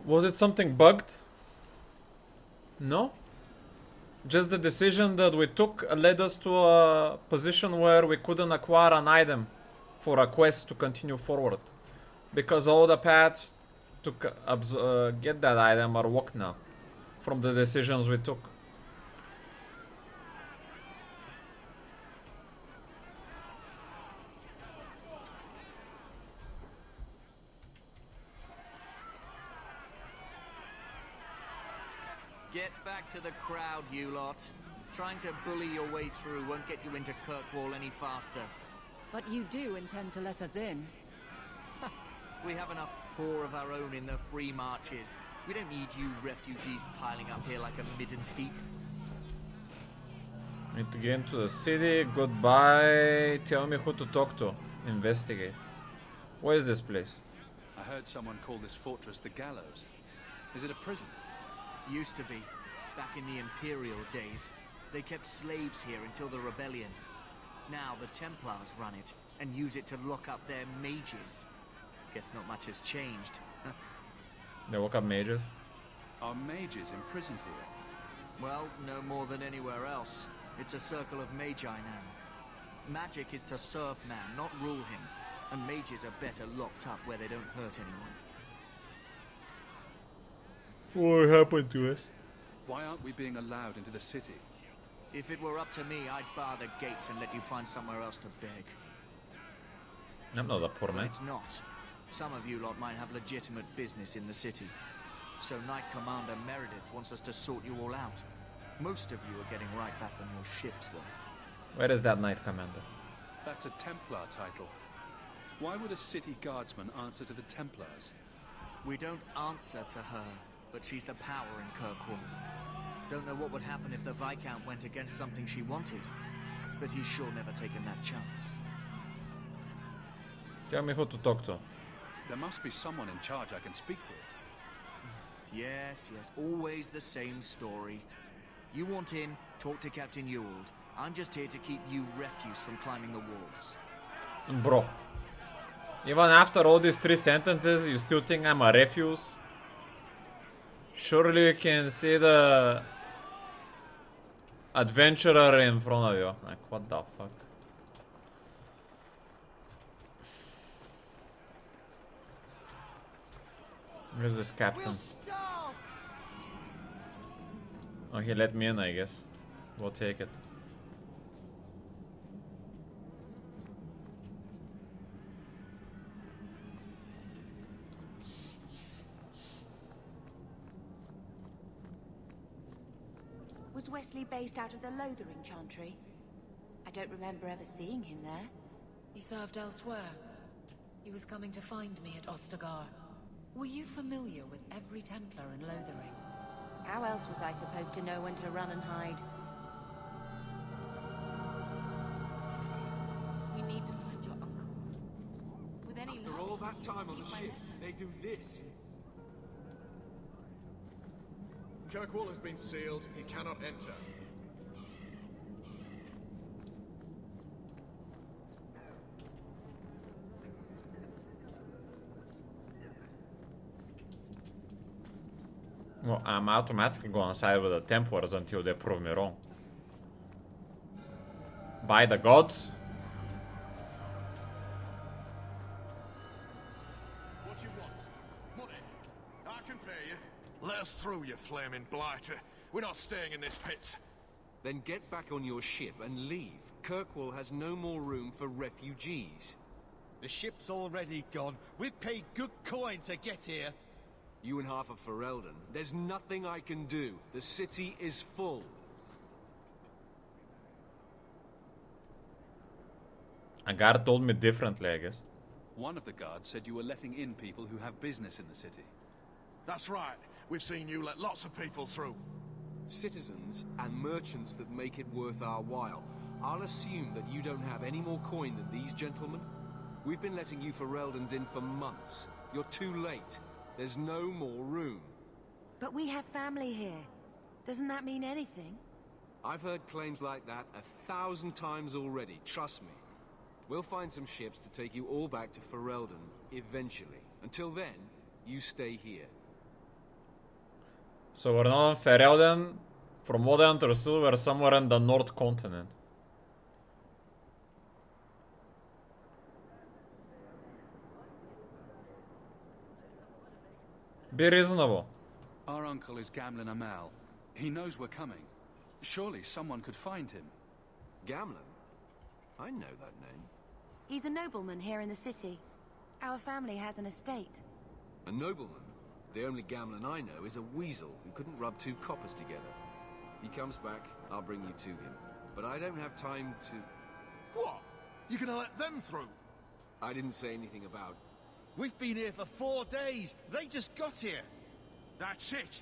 [SPEAKER 1] Was it something bugged? No? Just the decision that we took led us to a position where we couldn't acquire an item for a quest to continue forward. Because all the paths to get that item are walked now. From the decisions we took.
[SPEAKER 6] Get back to the crowd, you lot. Trying to bully your way through won't get you into Kirkwall any faster.
[SPEAKER 12] But you do intend to let us in.
[SPEAKER 6] We have enough poor of our own in the free marches. We don't need you refugees piling up here like a middens heap.
[SPEAKER 1] Need to get into the city. Goodbye. Tell me who to talk to. Investigate. Where is this place?
[SPEAKER 5] I heard someone call this fortress the Gallows. Is it a prison?
[SPEAKER 6] Used to be. Back in the Imperial days. They kept slaves here until the rebellion. Now the Templars run it, and use it to lock up their mages. Guess not much has changed.
[SPEAKER 1] They lock up mages?
[SPEAKER 5] Are mages imprisoned here?
[SPEAKER 6] Well, no more than anywhere else. It's a circle of magi now. Magic is to serve man, not rule him. And mages are better locked up where they don't hurt anyone.
[SPEAKER 1] What happened to us?
[SPEAKER 5] Why aren't we being allowed into the city?
[SPEAKER 6] If it were up to me, I'd bar the gates and let you find somewhere else to beg.
[SPEAKER 1] I'm not a poor man.
[SPEAKER 6] It's not. Some of you lot might have legitimate business in the city. So Knight Commander Meredith wants us to sort you all out. Most of you are getting right back on your ships, though.
[SPEAKER 1] Where is that Knight Commander?
[SPEAKER 5] That's a Templar title. Why would a city guardsman answer to the Templars?
[SPEAKER 6] We don't answer to her, but she's the power in Kirkwall. Don't know what would happen if the Viscount went against something she wanted, but he's sure never taken that chance.
[SPEAKER 1] Tell me who to talk to.
[SPEAKER 5] There must be someone in charge I can speak with.
[SPEAKER 6] Yes, always the same story. You want in, talk to Captain Ewald. I'm just here to keep you refuse from climbing the walls.
[SPEAKER 1] Bro. Even after all these 3 sentences, you still think I'm a refuse? Surely you can see the adventurer in front of you. Like, what the fuck? Where's this captain? Oh, he let me in, I guess. We'll take it.
[SPEAKER 4] Was Wesley based out of the Lothering Chantry? I don't remember ever seeing him there.
[SPEAKER 9] He served elsewhere. He was coming to find me at Ostagar. Were you familiar with every Templar in Lothering?
[SPEAKER 4] How else was I supposed to know when to run and hide?
[SPEAKER 7] We need to find your uncle. With any luck,
[SPEAKER 13] that time on the ship, they do this.
[SPEAKER 14] Kirkwall has been sealed. He cannot enter.
[SPEAKER 1] Well, I'm automatically going side with the Templars until they prove me wrong. By the gods.
[SPEAKER 14] What do you want? Money? I can pay you. Let us through, you flaming blighter. We're not staying in this pit.
[SPEAKER 13] Then get back on your ship and leave. Kirkwall has no more room for refugees.
[SPEAKER 10] The ship's already gone. We've paid good coin to get here.
[SPEAKER 13] You and half of Ferelden. There's nothing I can do. The city is full.
[SPEAKER 1] A guard told me differently, I guess.
[SPEAKER 5] One of the guards said you were letting in people who have business in the city.
[SPEAKER 14] That's right. We've seen you let lots of people through.
[SPEAKER 13] Citizens and merchants that make it worth our while. I'll assume that you don't have any more coin than these gentlemen. We've been letting you Fereldans in for months. You're too late. There's no more room.
[SPEAKER 4] But we have family here. Doesn't that mean anything?
[SPEAKER 13] I've heard claims like that 1,000 times already, trust me. We'll find some ships to take you all back to Ferelden, eventually. Until then, you stay here.
[SPEAKER 1] So we're not in Ferelden. From what I understood, we're somewhere in the North Continent. Be reasonable.
[SPEAKER 5] Our uncle is Gamlen Amal. He knows we're coming. Surely someone could find him.
[SPEAKER 13] Gamlen? I know that name.
[SPEAKER 4] He's a nobleman here in the city. Our family has an estate.
[SPEAKER 13] A nobleman? The only Gamlen I know is a weasel who couldn't rub 2 coppers together. He comes back, I'll bring you to him. But I don't have time to...
[SPEAKER 14] What? You're gonna let them through?
[SPEAKER 13] I didn't say anything about...
[SPEAKER 10] We've been here for 4 days. They just got here.
[SPEAKER 14] That's it.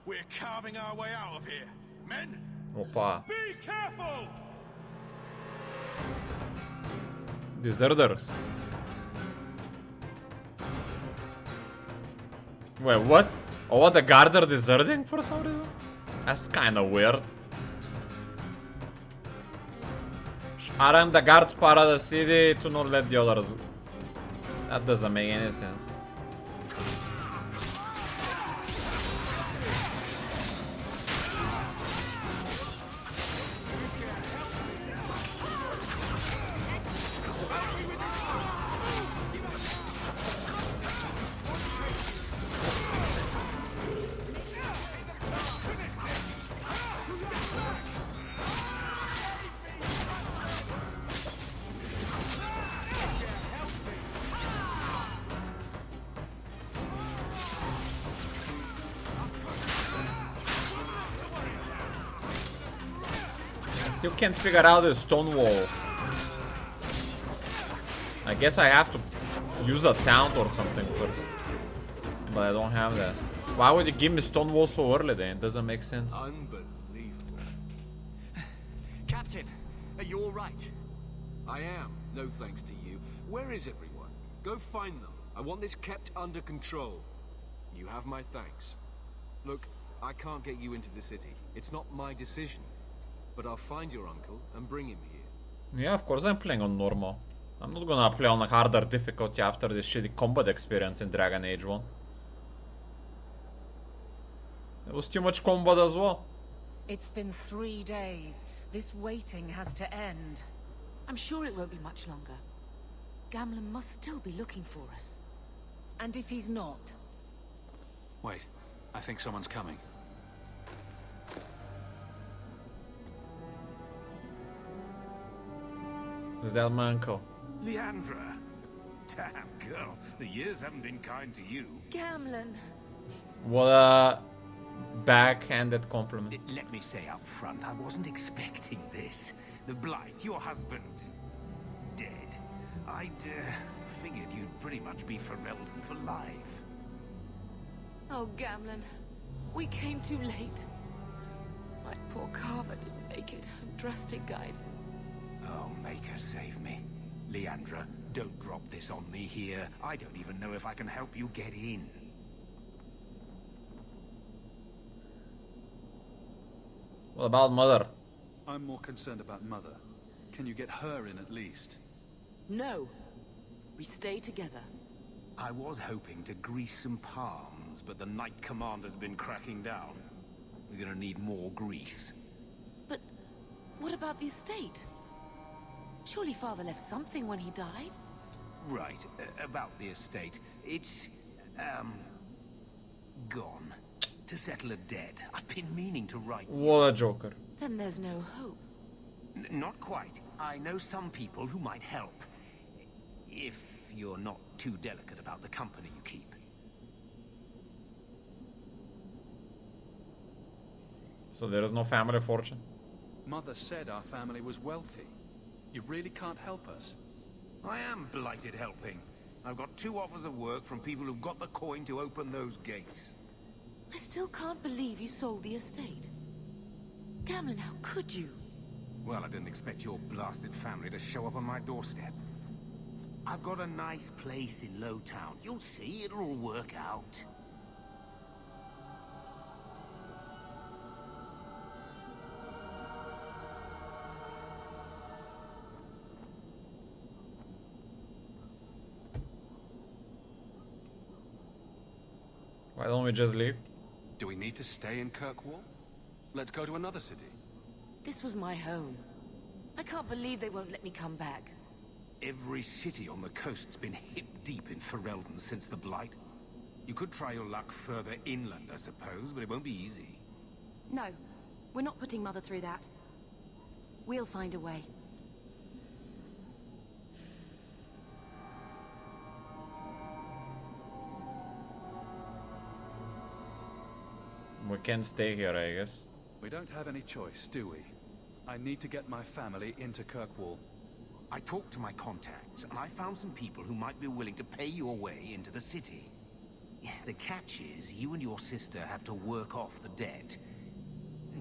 [SPEAKER 14] We're carving our way out of here. Men?
[SPEAKER 1] Opa.
[SPEAKER 8] Be careful!
[SPEAKER 1] Deserters. Wait, what? Oh, the guards are deserting for some reason? That's kinda weird. Aren't the guards part of the city to not let the others... That doesn't make any sense. Still can't figure out the stone wall. I guess I have to use a taunt or something first. But I don't have that. Why would you give me stone wall so early then? It doesn't make sense.
[SPEAKER 13] Unbelievable.
[SPEAKER 10] Captain, are you all right?
[SPEAKER 13] I am, no thanks to you. Where is everyone? Go find them. I want this kept under control. You have my thanks. Look, I can't get you into the city. It's not my decision. But I'll find your uncle and bring him here.
[SPEAKER 1] Yeah, of course I'm playing on normal. I'm not gonna play on a harder difficulty after this shitty combat experience in Dragon Age 1. It was too much combat as well.
[SPEAKER 9] It's been 3 days. This waiting has to end.
[SPEAKER 7] I'm sure it won't be much longer. Gamlen must still be looking for us.
[SPEAKER 9] And if he's not?
[SPEAKER 5] Wait, I think someone's coming.
[SPEAKER 1] Is that my uncle?
[SPEAKER 8] Leandra. Damn, girl. The years haven't been kind to you.
[SPEAKER 7] Gamlen.
[SPEAKER 1] What a backhanded compliment.
[SPEAKER 8] Let me say up front, I wasn't expecting this. The Blight, your husband, dead. I'd figured you'd pretty much be Ferelden for life.
[SPEAKER 7] Oh, Gamlen. We came too late. My poor Carver didn't make it, and Drastic guide.
[SPEAKER 8] Oh, make her save me. Leandra, don't drop this on me here. I don't even know if I can help you get in.
[SPEAKER 1] What about Mother?
[SPEAKER 5] I'm more concerned about Mother. Can you get her in at least?
[SPEAKER 7] No. We stay together.
[SPEAKER 8] I was hoping to grease some palms, but the Knight Commander's been cracking down. We're gonna need more grease.
[SPEAKER 7] But what about the estate? Surely Father left something when he died?
[SPEAKER 8] Right, about the estate. It's, gone. To settle a debt. I've been meaning to write.
[SPEAKER 1] What a joker.
[SPEAKER 7] Then there's no hope.
[SPEAKER 8] Not quite. I know some people who might help. If you're not too delicate about the company you keep.
[SPEAKER 1] So there is no family fortune?
[SPEAKER 5] Mother said our family was wealthy. You really can't help us.
[SPEAKER 8] I am blighted helping. I've got 2 offers of work from people who've got the coin to open those gates.
[SPEAKER 7] I still can't believe you sold the estate. Gamlen, how could you?
[SPEAKER 8] Well, I didn't expect your blasted family to show up on my doorstep. I've got a nice place in Lowtown. You'll see, it'll all work out.
[SPEAKER 1] Why don't we just leave?
[SPEAKER 5] Do we need to stay in Kirkwall? Let's go to another city.
[SPEAKER 7] This was my home. I can't believe they won't let me come back.
[SPEAKER 8] Every city on the coast's been hip-deep in Ferelden since the Blight. You could try your luck further inland, I suppose, but it won't be easy.
[SPEAKER 4] No, we're not putting Mother through that. We'll find a way.
[SPEAKER 1] We can stay here, I guess.
[SPEAKER 5] We don't have any choice, do we? I need to get my family into Kirkwall.
[SPEAKER 8] I talked to my contacts, and I found some people who might be willing to pay your way into the city. The catch is, you and your sister have to work off the debt.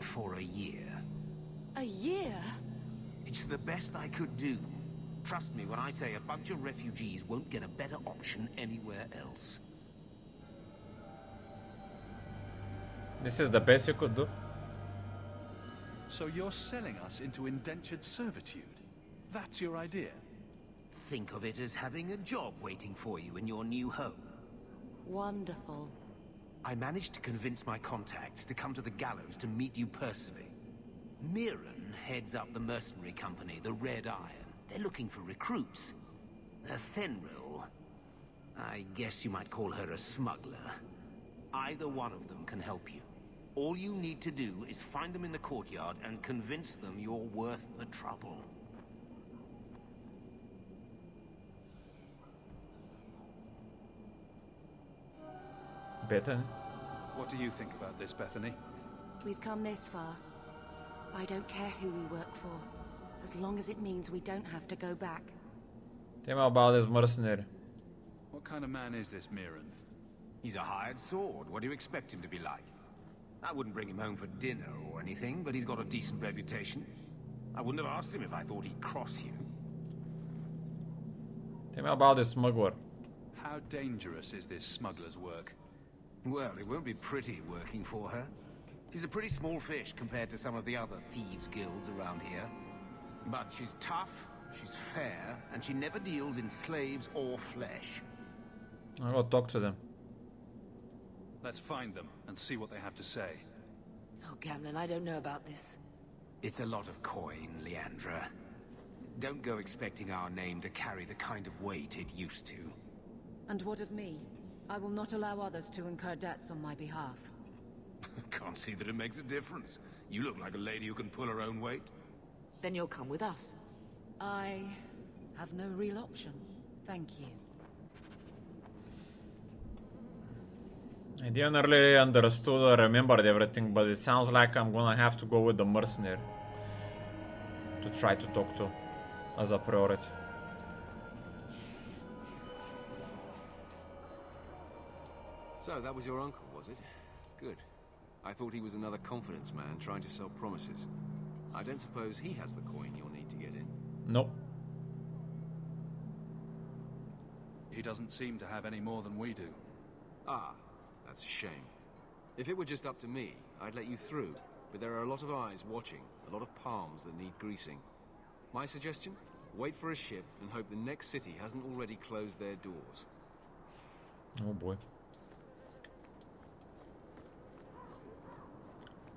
[SPEAKER 8] For a year.
[SPEAKER 7] A year?
[SPEAKER 8] It's the best I could do. Trust me when I say a bunch of refugees won't get a better option anywhere else.
[SPEAKER 1] This is the best you could do?
[SPEAKER 5] So you're selling us into indentured servitude? That's your idea?
[SPEAKER 8] Think of it as having a job waiting for you in your new home.
[SPEAKER 7] Wonderful.
[SPEAKER 8] I managed to convince my contacts to come to the gallows to meet you personally. Mirren heads up the mercenary company, the Red Iron. They're looking for recruits. Fenrir, I guess you might call her a smuggler. Either one of them can help you. All you need to do is find them in the courtyard and convince them you're worth the trouble.
[SPEAKER 1] Bethany?
[SPEAKER 5] What do you think about this, Bethany?
[SPEAKER 4] We've come this far. I don't care who we work for, as long as it means we don't have to go back.
[SPEAKER 1] Tell me about this mercenary.
[SPEAKER 5] What kind of man is this Mirren?
[SPEAKER 8] He's a hired sword. What do you expect him to be like? I wouldn't bring him home for dinner or anything, but he's got a decent reputation. I wouldn't have asked him if I thought he'd cross you.
[SPEAKER 1] Tell me about this smuggler.
[SPEAKER 5] How dangerous is this smuggler's work?
[SPEAKER 8] Well, it won't be pretty working for her. She's a pretty small fish compared to some of the other thieves' guilds around here. But she's tough, she's fair, and she never deals in slaves or flesh.
[SPEAKER 1] I'll go talk to them.
[SPEAKER 5] Let's find them and see what they have to say.
[SPEAKER 7] Oh, Gamlen, I don't know about this.
[SPEAKER 8] It's a lot of coin, Leandra. Don't go expecting our name to carry the kind of weight it used to.
[SPEAKER 12] And what of me? I will not allow others to incur debts on my behalf.
[SPEAKER 8] Can't see that it makes a difference. You look like a lady who can pull her own weight.
[SPEAKER 7] Then you'll come with us.
[SPEAKER 12] I have no real option. Thank you.
[SPEAKER 1] I didn't really understood or remembered everything, but it sounds like I'm gonna have to go with the mercenary to try to talk to as a priority.
[SPEAKER 13] So, that was your uncle, was it? Good. I thought he was another confidence man trying to sell promises. I don't suppose he has the coin you'll need to get in.
[SPEAKER 1] Nope.
[SPEAKER 5] He doesn't seem to have any more than we do.
[SPEAKER 13] Ah, that's a shame. If it were just up to me, I'd let you through. But there are a lot of eyes watching, a lot of palms that need greasing. My suggestion? Wait for a ship and hope the next city hasn't already closed their doors.
[SPEAKER 1] Oh boy.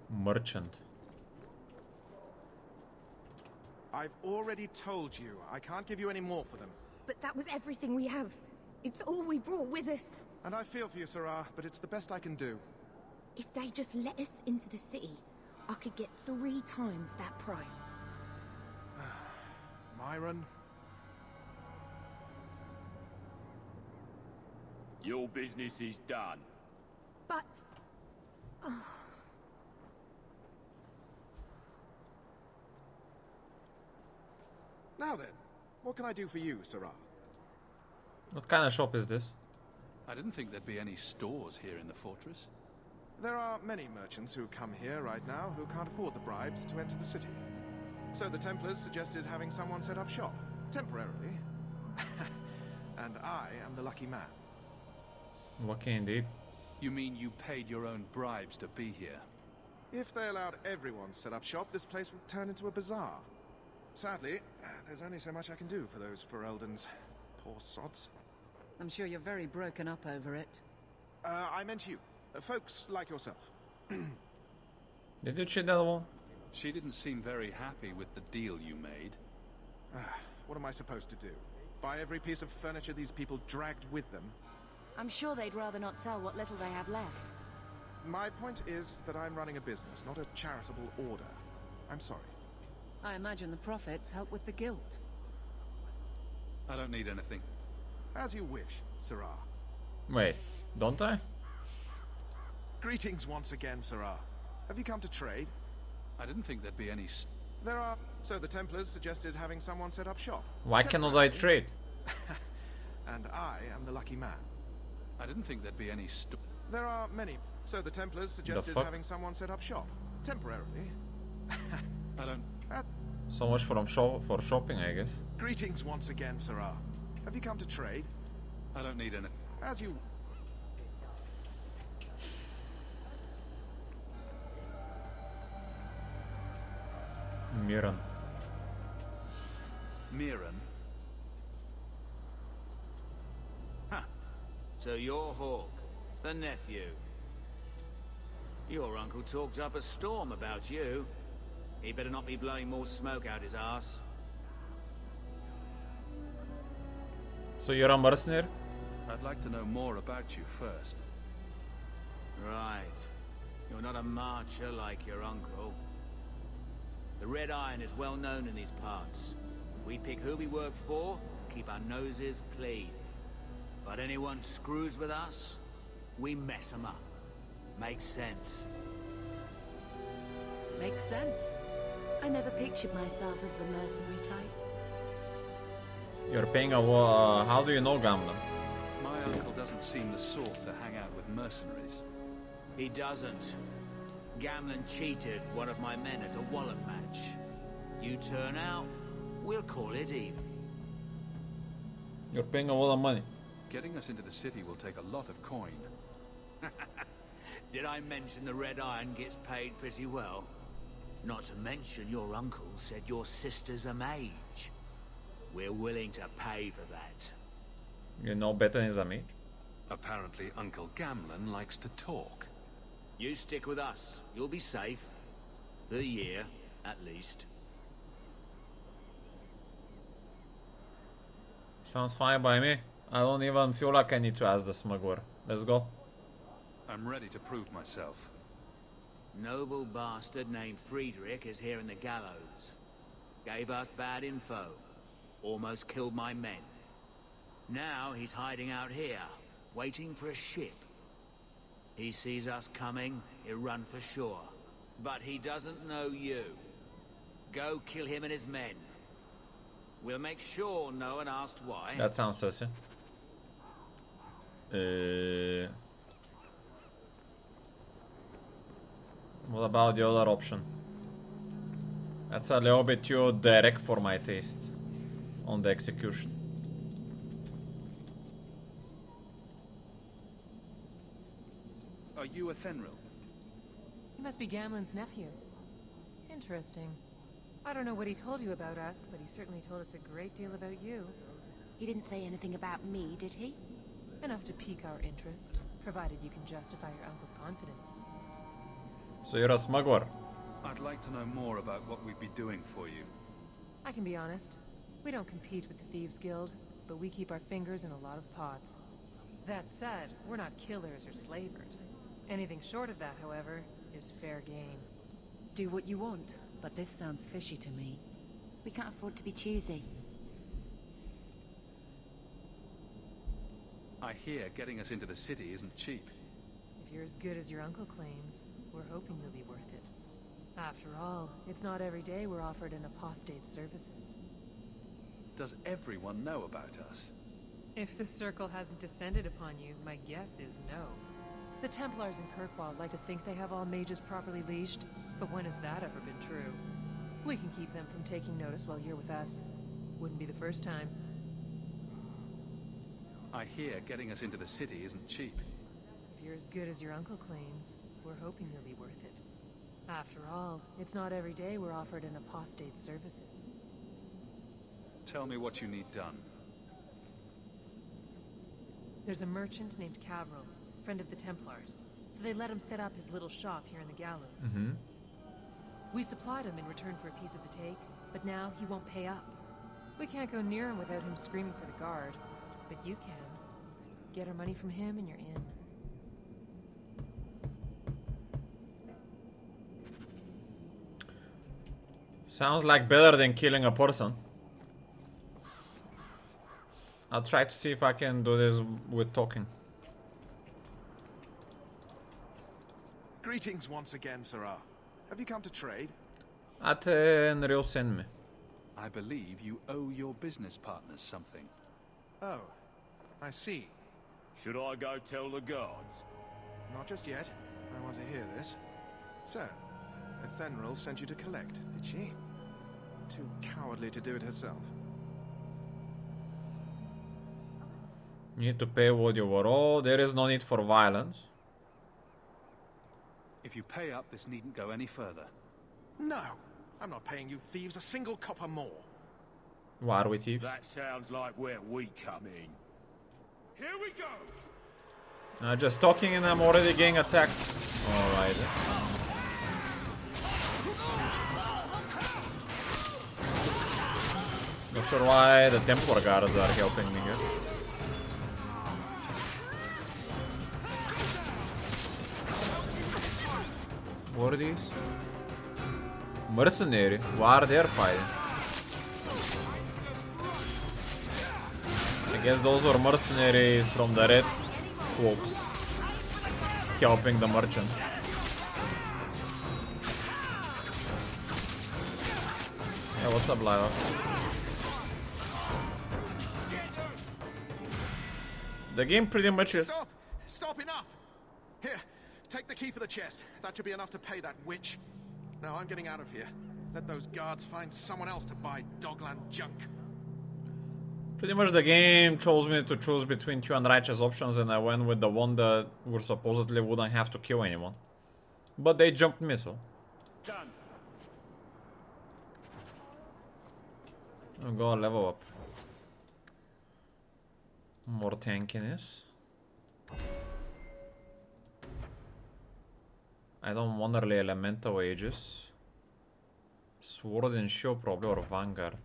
[SPEAKER 1] Merchant.
[SPEAKER 10] I've already told you, I can't give you any more for them.
[SPEAKER 15] But that was everything we have. It's all we brought with us.
[SPEAKER 10] And I feel for you, Sarah, but it's the best I can do.
[SPEAKER 15] If they just let us into the city, I could get 3 times that price.
[SPEAKER 10] Myron?
[SPEAKER 16] Your business is done.
[SPEAKER 15] But...
[SPEAKER 10] Now then, what can I do for you, Sarah?
[SPEAKER 1] What kind of shop is this?
[SPEAKER 5] I didn't think there'd be any stores here in the fortress.
[SPEAKER 10] There are many merchants who come here right now who can't afford the bribes to enter the city. So the Templars suggested having someone set up shop, temporarily. And I am the lucky man.
[SPEAKER 1] Lucky indeed.
[SPEAKER 5] You mean you paid your own bribes to be here?
[SPEAKER 10] If they allowed everyone to set up shop, this place would turn into a bazaar. Sadly, there's only so much I can do for those Fereldans. Poor sods.
[SPEAKER 12] I'm sure you're very broken up over it.
[SPEAKER 10] I meant you. Folks like yourself.
[SPEAKER 1] Did you cheat that one?
[SPEAKER 5] She didn't seem very happy with the deal you made.
[SPEAKER 10] What am I supposed to do? Buy every piece of furniture these people dragged with them?
[SPEAKER 4] I'm sure they'd rather not sell what little they have left.
[SPEAKER 10] My point is that I'm running a business, not a charitable order. I'm sorry.
[SPEAKER 12] I imagine the profits help with the guilt.
[SPEAKER 5] I don't need anything.
[SPEAKER 10] As you wish, Sarah.
[SPEAKER 1] Wait, don't I?
[SPEAKER 10] Greetings once again, Sarah. Have you come to trade?
[SPEAKER 5] I didn't think there'd be any...
[SPEAKER 10] There are... So the Templars suggested having someone set up shop.
[SPEAKER 1] Why cannot I trade?
[SPEAKER 10] And I am the lucky man.
[SPEAKER 5] I didn't think there'd be any...
[SPEAKER 10] There are many. So the Templars suggested having someone set up shop. Temporarily.
[SPEAKER 5] I don't...
[SPEAKER 1] So much for shopping, I guess.
[SPEAKER 10] Greetings once again, Sarah. Have you come to trade?
[SPEAKER 5] I don't need any...
[SPEAKER 10] As you...
[SPEAKER 1] Miran.
[SPEAKER 8] Miran? Huh. So you're Hawk, the nephew. Your uncle talked up a storm about you. He better not be blowing more smoke out his ass.
[SPEAKER 1] So you're a mercenary?
[SPEAKER 5] I'd like to know more about you first.
[SPEAKER 8] Right. You're not a marcher like your uncle. The Red Iron is well known in these parts. We pick who we work for, keep our noses clean. But anyone screws with us, we mess them up. Makes sense.
[SPEAKER 12] Makes sense.
[SPEAKER 4] I never pictured myself as the mercenary type.
[SPEAKER 1] You're paying a war. How do you know Gamlen?
[SPEAKER 5] My uncle doesn't seem the sort to hang out with mercenaries.
[SPEAKER 8] He doesn't. Gamlen cheated one of my men at a wallet match. You turn out, we'll call it even.
[SPEAKER 1] You're paying a lot of money.
[SPEAKER 5] Getting us into the city will take a lot of coin.
[SPEAKER 8] Did I mention the Red Iron gets paid pretty well? Not to mention your uncle said your sister's a mage. We're willing to pay for that.
[SPEAKER 1] You know better than me.
[SPEAKER 5] Apparently Uncle Gamlen likes to talk.
[SPEAKER 8] You stick with us. You'll be safe. For the year, at least.
[SPEAKER 1] Sounds fine by me. I don't even feel like I need to ask the smuggler. Let's go.
[SPEAKER 5] I'm ready to prove myself.
[SPEAKER 8] Noble bastard named Friedrich is here in the gallows. Gave us bad info. Almost killed my men. Now he's hiding out here, waiting for a ship. He sees us coming, he'll run for sure. But he doesn't know you. Go kill him and his men. We'll make sure no one asks why.
[SPEAKER 1] That sounds sussy. What about the other option? That's a little bit too direct for my taste on the execution.
[SPEAKER 5] Are you a Fenrir?
[SPEAKER 12] He must be Gamlen's nephew. Interesting. I don't know what he told you about us, but he certainly told us a great deal about you.
[SPEAKER 4] He didn't say anything about me, did he?
[SPEAKER 12] Enough to pique our interest, provided you can justify your uncle's confidence.
[SPEAKER 1] So you're a smuggler.
[SPEAKER 5] I'd like to know more about what we'd be doing for you.
[SPEAKER 12] I can be honest. We don't compete with the Thieves Guild, but we keep our fingers in a lot of pots. That said, we're not killers or slavers. Anything short of that, however, is fair game.
[SPEAKER 9] Do what you want, but this sounds fishy to me.
[SPEAKER 4] We can't afford to be choosy.
[SPEAKER 5] I hear getting us into the city isn't cheap.
[SPEAKER 12] If you're as good as your uncle claims, we're hoping you'll be worth it. After all, it's not every day we're offered an apostate's services.
[SPEAKER 5] Does everyone know about us?
[SPEAKER 12] If the Circle hasn't descended upon you, my guess is no. The Templars in Kirkwall like to think they have all mages properly leashed, but when has that ever been true? We can keep them from taking notice while you're with us. Wouldn't be the first time.
[SPEAKER 5] I hear getting us into the city isn't cheap.
[SPEAKER 12] If you're as good as your uncle claims, we're hoping you'll be worth it. After all, it's not every day we're offered an apostate's services.
[SPEAKER 5] Tell me what you need done.
[SPEAKER 12] There's a merchant named Cavril, friend of the Templars, so they let him set up his little shop here in the gallows. We supplied him in return for a piece of the take, but now he won't pay up. We can't go near him without him screaming for the guard, but you can. Get our money from him and you're in.
[SPEAKER 1] Sounds like better than killing a person. I'll try to see if I can do this with talking.
[SPEAKER 10] Greetings once again, Sirrah. Have you come to trade?
[SPEAKER 1] Aten real send me.
[SPEAKER 5] I believe you owe your business partners something.
[SPEAKER 10] Oh, I see.
[SPEAKER 16] Should I go tell the guards?
[SPEAKER 10] Not just yet. I want to hear this. So, Ethenril sent you to collect, did she? Too cowardly to do it herself.
[SPEAKER 1] You need to pay what you were owed. There is no need for violence.
[SPEAKER 5] If you pay up, this needn't go any further.
[SPEAKER 10] No! I'm not paying you thieves a single copper more.
[SPEAKER 1] Why are we thieves?
[SPEAKER 16] That sounds like where we come in. Here we go!
[SPEAKER 1] Just talking and I'm already getting attacked. Alright. Not sure why the Templar guards are helping me here. What are these? Mercenary? Why are they fighting? I guess those were mercenaries from the red cloaks helping the merchant. Yeah, what's up, Lila? The game pretty much is...
[SPEAKER 10] Stop! Stop, enough! Here, take the key for the chest. That should be enough to pay that witch. Now I'm getting out of here. Let those guards find someone else to buy Dogland junk.
[SPEAKER 1] Pretty much the game chose me to choose between two unrighteous options and I went with the one that would supposedly wouldn't have to kill anyone. But they jumped me, so...
[SPEAKER 16] Done.
[SPEAKER 1] I'll go level up. More tankiness. I don't want early elemental ages. Sword and shield probably, or vanguard.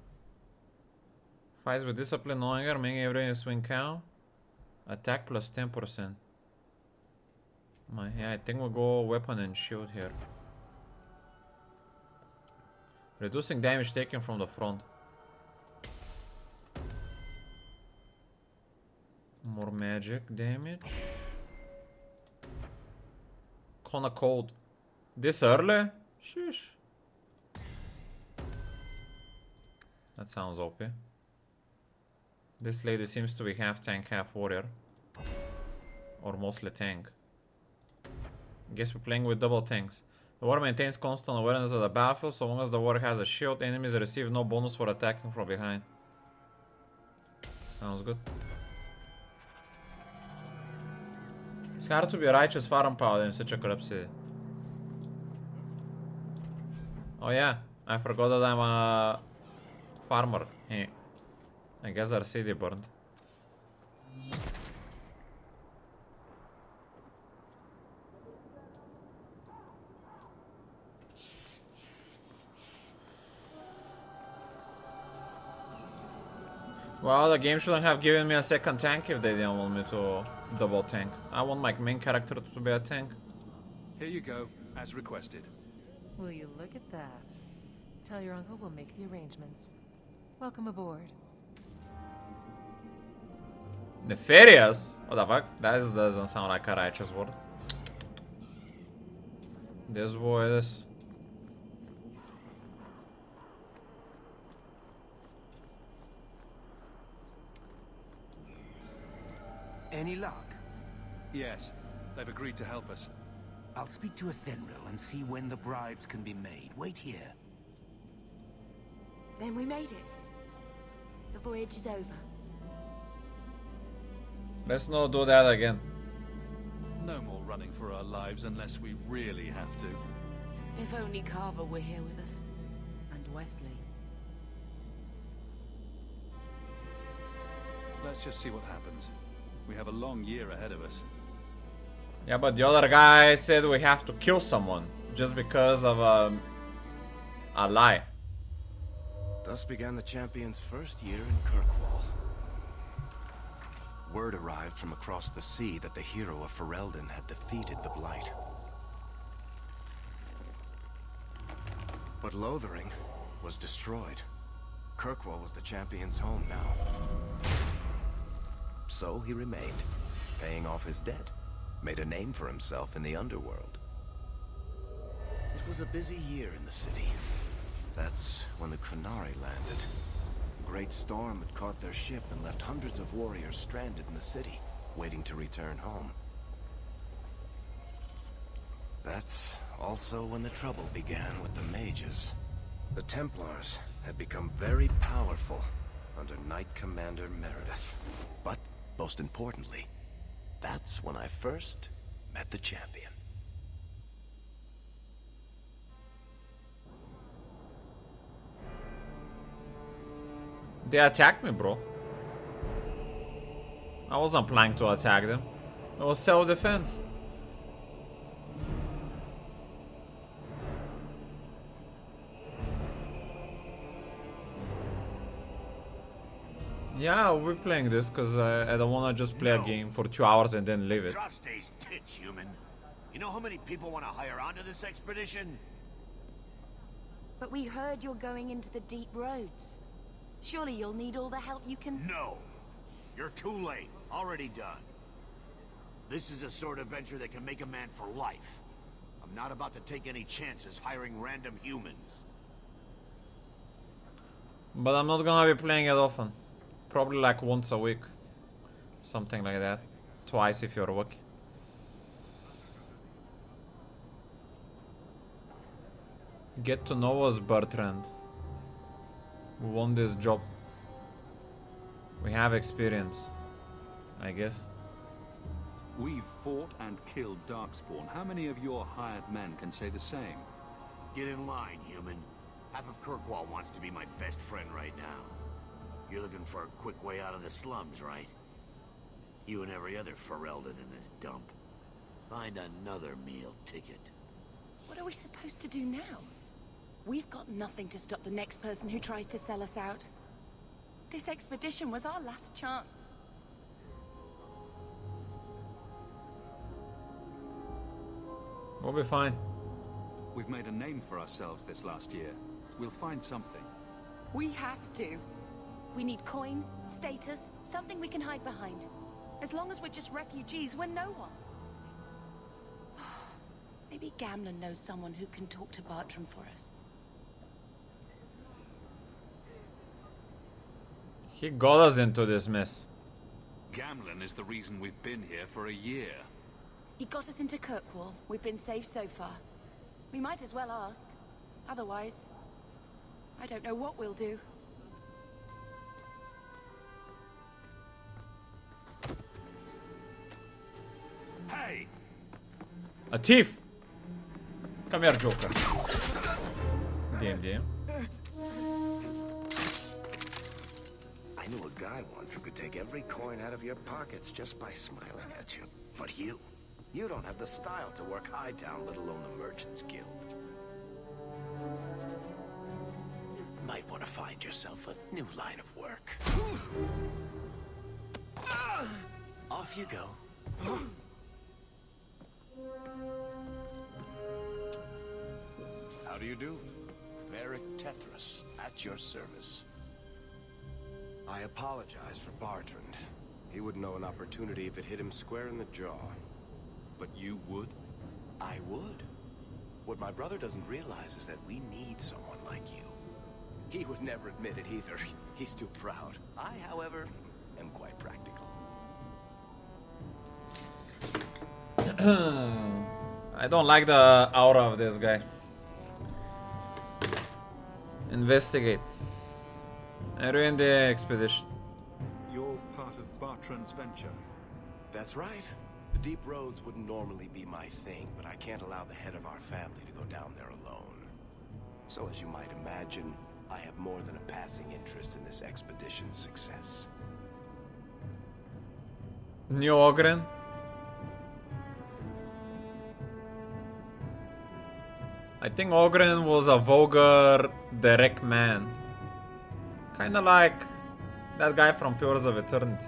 [SPEAKER 1] Fights with discipline no anger, making everything swing count. Attack plus 10%. Yeah, I think we'll go weapon and shield here. Reducing damage taken from the front. More magic damage. Kinda cold. This early? Sheesh. That sounds OP. This lady seems to be half tank, half warrior. Or mostly tank. Guess we're playing with double tanks. The warrior maintains constant awareness of the battlefield. So long as the warrior has a shield, enemies receive no bonus for attacking from behind. Sounds good. It's hard to be righteous farm paladin in such a corrupt city. Oh yeah, I forgot that I'm a farmer. Hey, I guess our city burned. Well, the game shouldn't have given me a second tank if they didn't want me to double tank. I want my main character to be a tank.
[SPEAKER 5] Here you go, as requested.
[SPEAKER 12] Will you look at that? Tell your uncle we'll make the arrangements. Welcome aboard.
[SPEAKER 1] Nefarious? What the fuck? That doesn't sound like a righteous word. This boy is.
[SPEAKER 8] Any luck?
[SPEAKER 5] Yes, they've agreed to help us.
[SPEAKER 8] I'll speak to Ethenril and see when the bribes can be made. Wait here.
[SPEAKER 4] Then we made it. The voyage is over.
[SPEAKER 1] Let's not do that again.
[SPEAKER 5] No more running for our lives unless we really have to.
[SPEAKER 7] If only Carver were here with us.
[SPEAKER 9] And Wesley.
[SPEAKER 5] Let's just see what happens. We have a long year ahead of us.
[SPEAKER 1] Yeah, but the other guy said we have to kill someone just because of a lie.
[SPEAKER 2] Thus began the champion's first year in Kirkwall. Word arrived from across the sea that the hero of Ferelden had defeated the Blight. But Lothering was destroyed. Kirkwall was the champion's home now. So he remained, paying off his debt, made a name for himself in the underworld. It was a busy year in the city. That's when the Qunari landed. A great storm had caught their ship and left hundreds of warriors stranded in the city, waiting to return home. That's also when the trouble began with the mages. The Templars had become very powerful under Knight Commander Meredith. But, most importantly, that's when I first met the champion.
[SPEAKER 1] They attacked me, bro. I wasn't planning to attack them. It was self-defense. Yeah, we're playing this because I don't want to just play a game for 2 hours and then leave it.
[SPEAKER 17] Trust stays tits, human. You know how many people want to hire onto this expedition?
[SPEAKER 4] But we heard you're going into the deep roads. Surely you'll need all the help you can...
[SPEAKER 17] No! You're too late. Already done. This is a sort of venture that can make a man for life. I'm not about to take any chances hiring random humans.
[SPEAKER 1] But I'm not gonna be playing it often. Probably like once a week. Something like that. Twice if you're lucky. Get to know us, Bertrand. We want this job. We have experience, I guess.
[SPEAKER 5] We've fought and killed Darkspawn. How many of your hired men can say the same?
[SPEAKER 17] Get in line, human. Half of Kirkwall wants to be my best friend right now. You're looking for a quick way out of the slums, right? You and every other Ferelden in this dump. Find another meal ticket.
[SPEAKER 4] What are we supposed to do now? We've got nothing to stop the next person who tries to sell us out. This expedition was our last chance.
[SPEAKER 1] We'll be fine.
[SPEAKER 5] We've made a name for ourselves this last year. We'll find something.
[SPEAKER 4] We have to. We need coin, status, something we can hide behind. As long as we're just refugees, we're no one. Maybe Gamlen knows someone who can talk to Bartram for us.
[SPEAKER 1] He got us into this mess.
[SPEAKER 5] Gamlen is the reason we've been here for a year.
[SPEAKER 4] He got us into Kirkwall. We've been safe so far. We might as well ask. Otherwise, I don't know what we'll do.
[SPEAKER 16] Hey!
[SPEAKER 1] A thief! Come here, Joker. DM.
[SPEAKER 2] I knew a guy once who could take every coin out of your pockets just by smiling at you. But you don't have the style to work Hightown, let alone the Merchants Guild. You might want to find yourself a new line of work. Off you go. How do you do? Varric Tethras, at your service. I apologize for Bartrand. He would know an opportunity if it hit him square in the jaw.
[SPEAKER 5] But you would?
[SPEAKER 2] I would. What my brother doesn't realize is that we need someone like you. He would never admit it either. He's too proud. I, however, am quite practical.
[SPEAKER 1] I don't like the aura of this guy. Investigate. I ruined the expedition.
[SPEAKER 5] You're part of Bartrand's venture.
[SPEAKER 2] That's right. The deep roads wouldn't normally be my thing, but I can't allow the head of our family to go down there alone. So as you might imagine, I have more than a passing interest in this expedition's success.
[SPEAKER 1] New Ogren? I think Ogren was a vulgar, direct man. Kinda like that guy from Pillars of Eternity.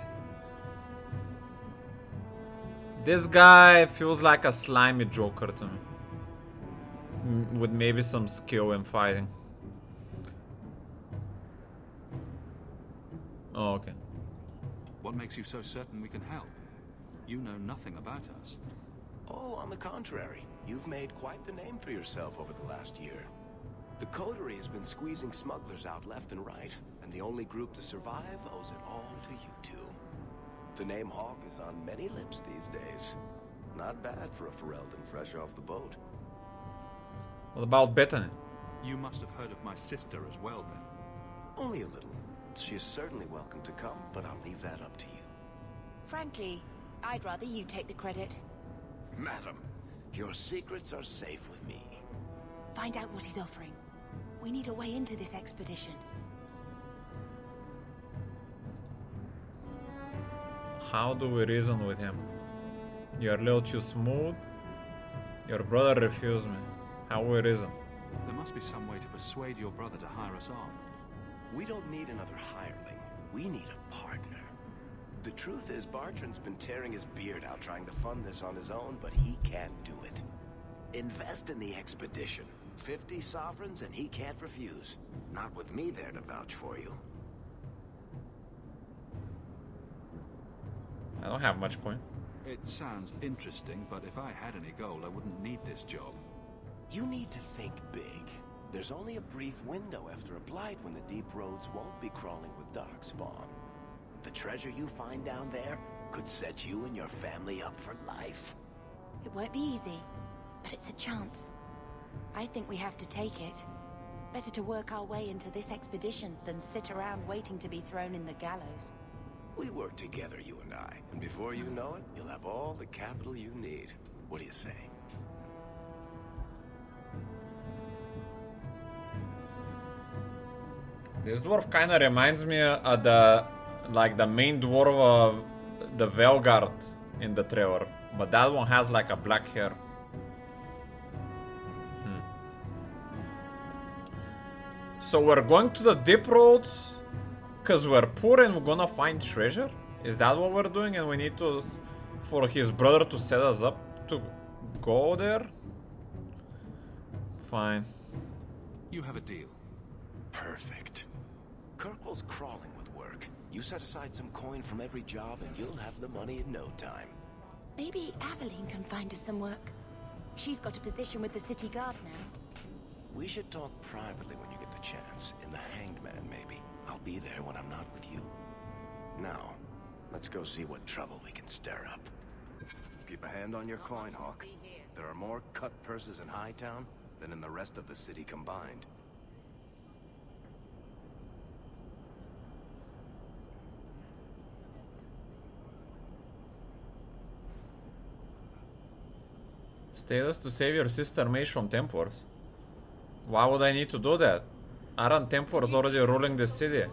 [SPEAKER 1] This guy feels like a slimy Joker to me. With maybe some skill in fighting. Oh, okay.
[SPEAKER 5] What makes you so certain we can help? You know nothing about us.
[SPEAKER 2] Oh, on the contrary. You've made quite the name for yourself over the last year. The Coterie has been squeezing smugglers out left and right, and the only group to survive owes it all to you two. The name Hawk is on many lips these days. Not bad for a Ferelden fresh off the boat.
[SPEAKER 1] What about Bethany?
[SPEAKER 5] You must have heard of my sister as well, then.
[SPEAKER 2] Only a little. She is certainly welcome to come, but I'll leave that up to you.
[SPEAKER 4] Frankly, I'd rather you take the credit.
[SPEAKER 2] Madam, your secrets are safe with me.
[SPEAKER 4] Find out what he's offering. We need a way into this expedition.
[SPEAKER 1] How do we reason with him? You're a little too smooth. Your brother refused me. How we reason?
[SPEAKER 5] There must be some way to persuade your brother to hire us on.
[SPEAKER 2] We don't need another hireling. We need a partner. The truth is, Bartrand's been tearing his beard out trying to fund this on his own, but he can't do it. Invest in the expedition. 50 sovereigns and he can't refuse. Not with me there to vouch for you.
[SPEAKER 1] I don't have much coin.
[SPEAKER 5] It sounds interesting, but if I had any gold, I wouldn't need this job.
[SPEAKER 2] You need to think big. There's only a brief window after a blight when the deep roads won't be crawling with darkspawn. The treasure you find down there could set you and your family up for life.
[SPEAKER 4] It won't be easy, but it's a chance. I think we have to take it. Better to work our way into this expedition than sit around waiting to be thrown in the gallows.
[SPEAKER 2] We work together, you and I, and before you know it, you'll have all the capital you need. What do you say?
[SPEAKER 1] This dwarf kinda reminds me of the main dwarf of the Velgard in the trailer, but that one has like a black hair. So we're going to the deep roads because we're poor and we're gonna find treasure? Is that what we're doing and we need to for his brother to set us up to go there? Fine.
[SPEAKER 5] You have a deal.
[SPEAKER 2] Perfect. Kirkwall's crawling with work. You set aside some coin from every job and you'll have the money in no time.
[SPEAKER 4] Maybe Aveline can find us some work. She's got a position with the city guard now.
[SPEAKER 2] We should talk privately when you get the chance. In the Hanged Man, maybe. I'll be there when I'm not with you. Now, let's go see what trouble we can stir up. Keep a hand on your coin, Hawk. There are more cut purses in Hightown than in the rest of the city combined.
[SPEAKER 1] Status to save your sister mage from Templars. Why would I need to do that? Aren't Templars already ruling this city?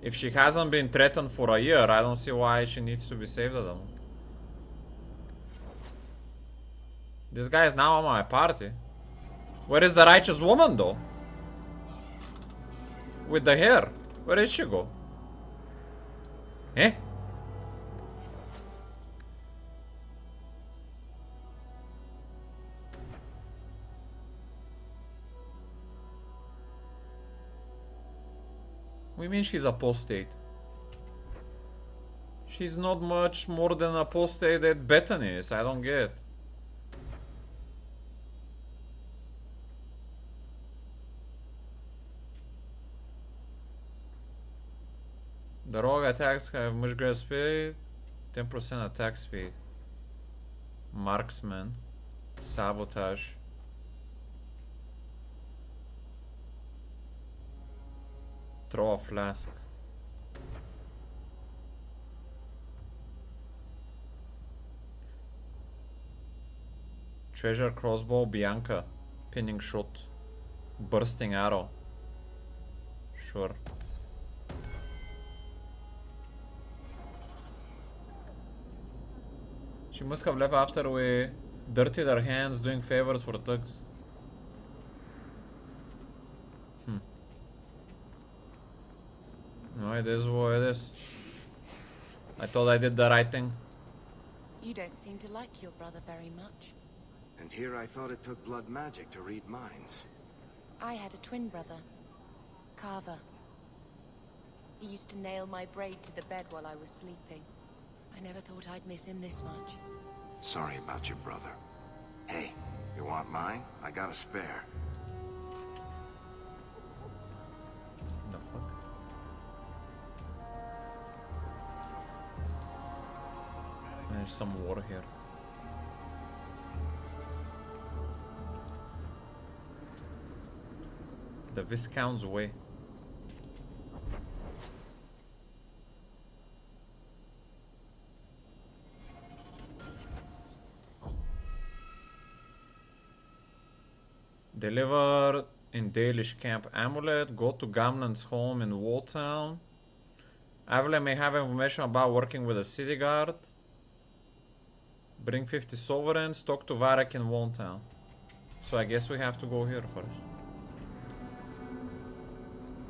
[SPEAKER 1] If she hasn't been threatened for a year, I don't see why she needs to be saved at all. This guy is now on my party. Where is the righteous woman though? With the hair. Where did she go? Eh? What do you mean she's apostate? She's not much more than apostate that Bethany is. I don't get. The rogue attacks have much greater speed, 10% attack speed. Marksman, sabotage. Throw a flask. Treasure crossbow, Bianca. Pinning shot. Bursting arrow. Sure. She must have left after we dirtied our hands doing favors for thugs. No, it is what it is. I thought I did the right thing.
[SPEAKER 4] You don't seem to like your brother very much.
[SPEAKER 2] And here I thought it took blood magic to read minds.
[SPEAKER 4] I had a twin brother, Carver. He used to nail my braid to the bed while I was sleeping. I never thought I'd miss him this much.
[SPEAKER 2] Sorry about your brother. Hey, you want mine? I got a spare.
[SPEAKER 1] The fuck? There's some water here. The Viscount's way. Deliver in Dalish camp amulet. Go to Gamlen's home in Walltown. Evelyn may have information about working with a city guard. Bring 50 sovereigns. Talk to Varek in Walltown. So I guess we have to go here first.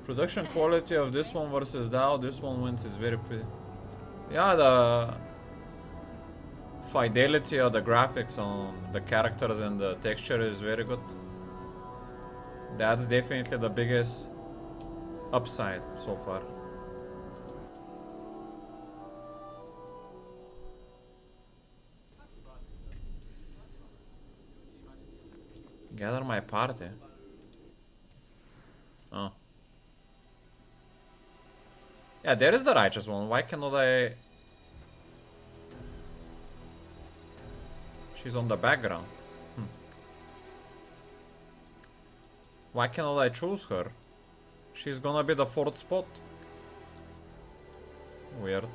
[SPEAKER 1] Production quality of this one versus Dow. This one wins is very pretty. Yeah, the fidelity of the graphics on the characters and the texture is very good. That's definitely the biggest upside so far. Gather my party. Oh. Yeah, there is the righteous one. Why cannot I... She's on the background. Why cannot I choose her? She's gonna be the 4th spot. Weird.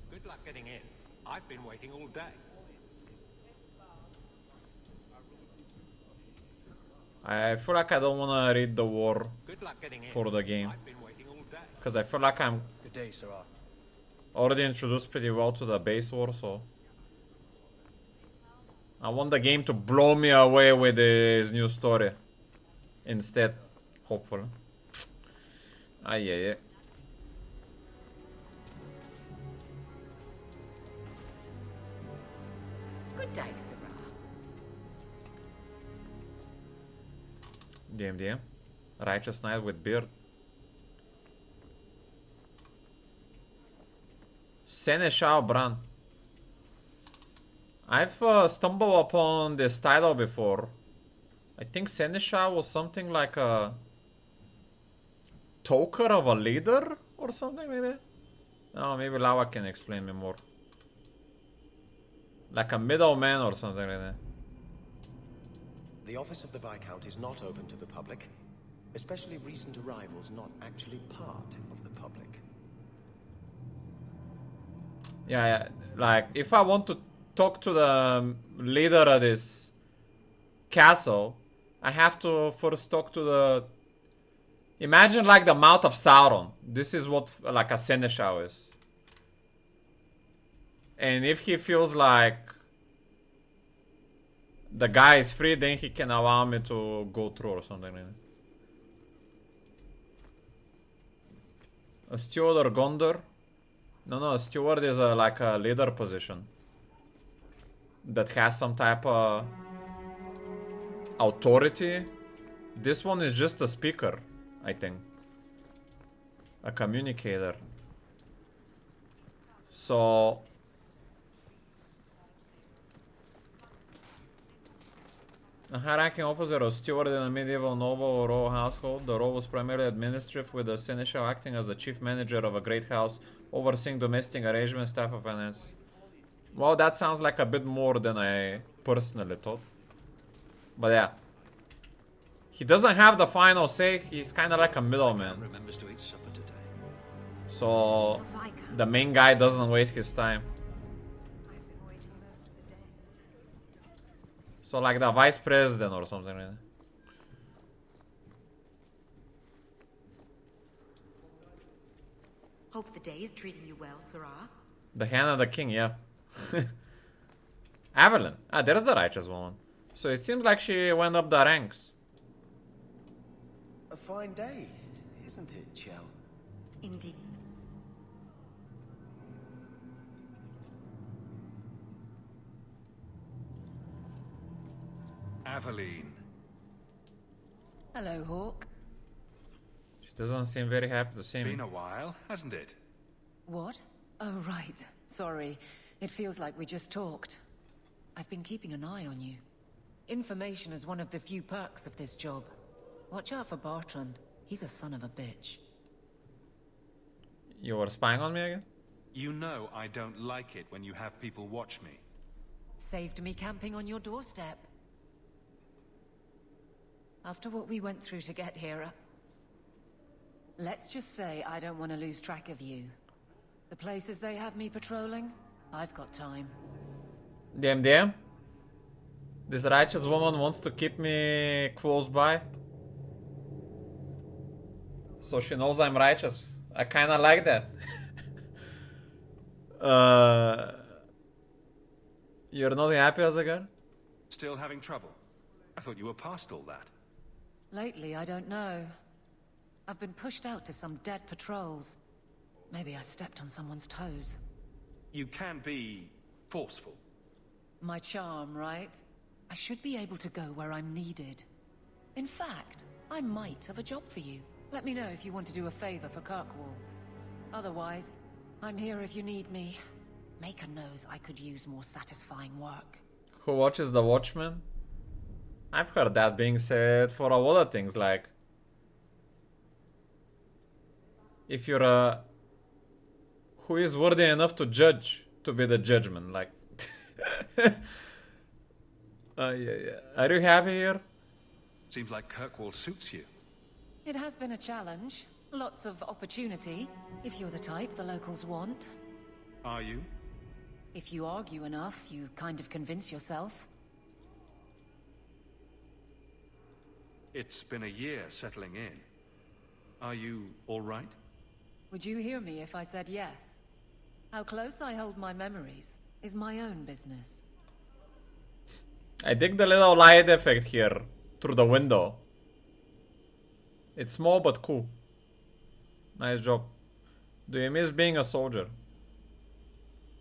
[SPEAKER 18] Good luck getting in. I've been waiting all day.
[SPEAKER 1] I feel like I don't wanna read the war for the game. Because I feel like I'm
[SPEAKER 19] Good day, Sarah.
[SPEAKER 1] already introduced pretty well to the base war, so... I want the game to blow me away with this new story. Instead, hopefully. Ay.
[SPEAKER 11] Good day, Sarah.
[SPEAKER 1] DM. Righteous Knight with beard. Seneschal Bran. I've stumbled upon this title before. I think Seneschal was something like a toker of a leader or something like that. No, maybe Lava can explain me more. Like a middleman or something like that.
[SPEAKER 20] The office of the Viscount is not open to the public, especially recent arrivals not actually part of the public.
[SPEAKER 1] Yeah, like, if I want to talk to the leader of this castle, I have to first talk to the... Imagine, like, the mouth of Sauron. This is what, like, a seneschal is. And if he feels like the guy is free, then he can allow me to go through or something like that. A steward or Gondor? No, a steward is like a leader position that has some type of authority. This one is just a speaker, I think. A communicator. So... a high-ranking officer or steward in a medieval noble or royal household. The role was primarily administrative, with the seneschal acting as the chief manager of a great house, overseeing domestic arrangements, staff of finance. Well, that sounds like a bit more than I personally thought. But yeah. He doesn't have the final say, he's kind of like a middleman. So, the main guy doesn't waste his time. So like the vice president or something like that.
[SPEAKER 9] Hope the day is treating you well, Sarah.
[SPEAKER 1] The hand of the king, yeah. Evelyn. Ah, there's the righteous woman. So it seems like she went up the ranks.
[SPEAKER 20] A fine day, isn't it, Chell?
[SPEAKER 9] Indeed.
[SPEAKER 5] Aveline.
[SPEAKER 9] Hello, Hawk.
[SPEAKER 1] She doesn't seem very happy to see me.
[SPEAKER 5] Been a while, hasn't it?
[SPEAKER 9] What? Oh, right. Sorry. It feels like we just talked. I've been keeping an eye on you. Information is one of the few perks of this job. Watch out for Bartrand. He's a son of a bitch.
[SPEAKER 1] You were spying on me again?
[SPEAKER 5] You know I don't like it when you have people watch me.
[SPEAKER 9] Saved me camping on your doorstep. After what we went through to get here, let's just say I don't want to lose track of you. The places they have me patrolling, I've got time.
[SPEAKER 1] Damn. This righteous woman wants to keep me close by. So she knows I'm righteous. I kinda like that. You're not happy as a girl?
[SPEAKER 5] Still having trouble? I thought you were past all that.
[SPEAKER 9] Lately, I don't know. I've been pushed out to some dead patrols. Maybe I stepped on someone's toes.
[SPEAKER 5] You can be forceful.
[SPEAKER 9] My charm, right? I should be able to go where I'm needed. In fact, I might have a job for you. Let me know if you want to do a favor for Kirkwall. Otherwise, I'm here if you need me. Maker knows I could use more satisfying work.
[SPEAKER 1] Who watches The Watchmen? I've heard that being said for a lot of things, like... if you're a... who is worthy enough to judge, to be the judgment, like... yeah. Are you happy here?
[SPEAKER 5] Seems like Kirkwall suits you.
[SPEAKER 9] It has been a challenge. Lots of opportunity, if you're the type the locals want.
[SPEAKER 5] Are you?
[SPEAKER 9] If you argue enough, you kind of convince yourself.
[SPEAKER 5] It's been a year settling in. Are you all right?
[SPEAKER 9] Would you hear me if I said yes? How close I hold my memories is my own business.
[SPEAKER 1] I dig the little light effect here, through the window. It's small but cool. Nice job. Do you miss being a soldier?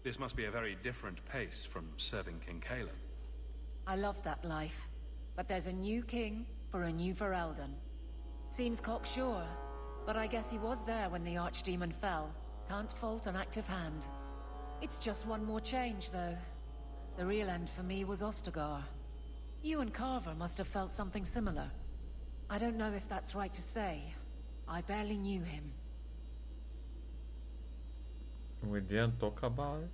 [SPEAKER 5] This must be a very different pace from serving King Caleb.
[SPEAKER 9] I love that life. But there's a new king for a new Ferelden. Seems cocksure, but I guess he was there when the Archdemon fell. Can't fault an active hand. It's just one more change, though. The real end for me was Ostagar. You and Carver must have felt something similar. I don't know if that's right to say. I barely knew him.
[SPEAKER 1] We didn't talk about it?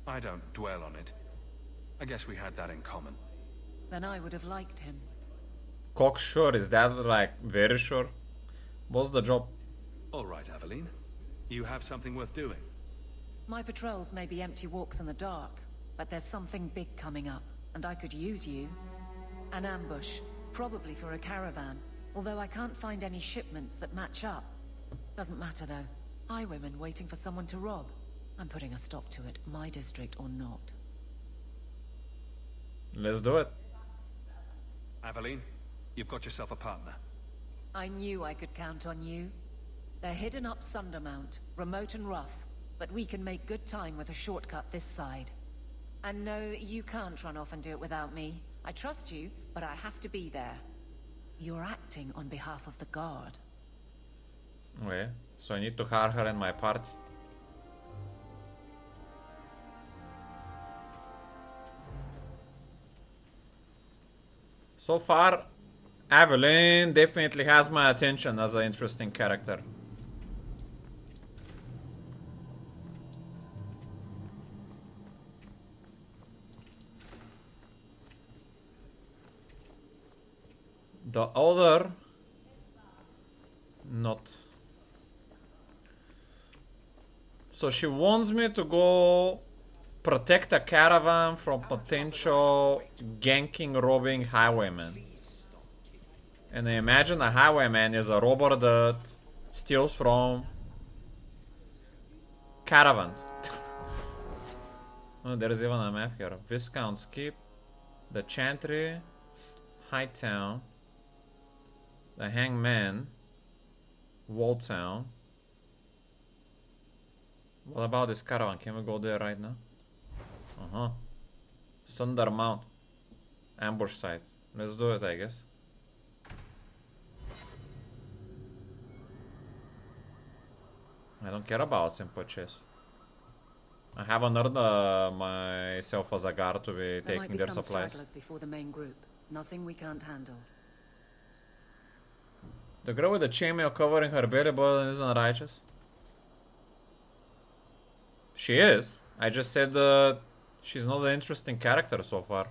[SPEAKER 5] I don't dwell on it. I guess we had that in common.
[SPEAKER 9] Then I would have liked him.
[SPEAKER 1] Cocksure, is that like very sure? What's the job?
[SPEAKER 5] All right, Aveline. You have something worth doing.
[SPEAKER 9] My patrols may be empty walks in the dark, but there's something big coming up, and I could use you. An ambush, probably for a caravan, although I can't find any shipments that match up. Doesn't matter though. Highwaymen waiting for someone to rob. I'm putting a stop to it, my district or not.
[SPEAKER 1] Let's do it.
[SPEAKER 5] Aveline, you've got yourself a partner.
[SPEAKER 9] I knew I could count on you. They're hidden up Sundermount, remote and rough, but we can make good time with a shortcut this side. And no, you can't run off and do it without me. I trust you, but I have to be there. You're acting on behalf of the guard.
[SPEAKER 1] Okay, so I need to hire her in my party. So far, Aveline definitely has my attention as an interesting character. The other, not. So she wants me to go protect a caravan from potential ganking, robbing highwaymen. And I imagine a highwayman is a robber that steals from caravans. Oh, there is even a map here. Viscount Skip, the Chantry, Hightown, the Hangman, Walltown. What about this caravan? Can we go there right now? Uh-huh. Sundermount. Ambush site. Let's do it, I guess. I don't care about simple chess. I haven't earned myself as a guard to be taking their supplies.
[SPEAKER 9] Before the main group. Nothing we can't handle.
[SPEAKER 1] The girl with the chainmail covering her belly button isn't righteous. She is. I just said that she's not an interesting character so far.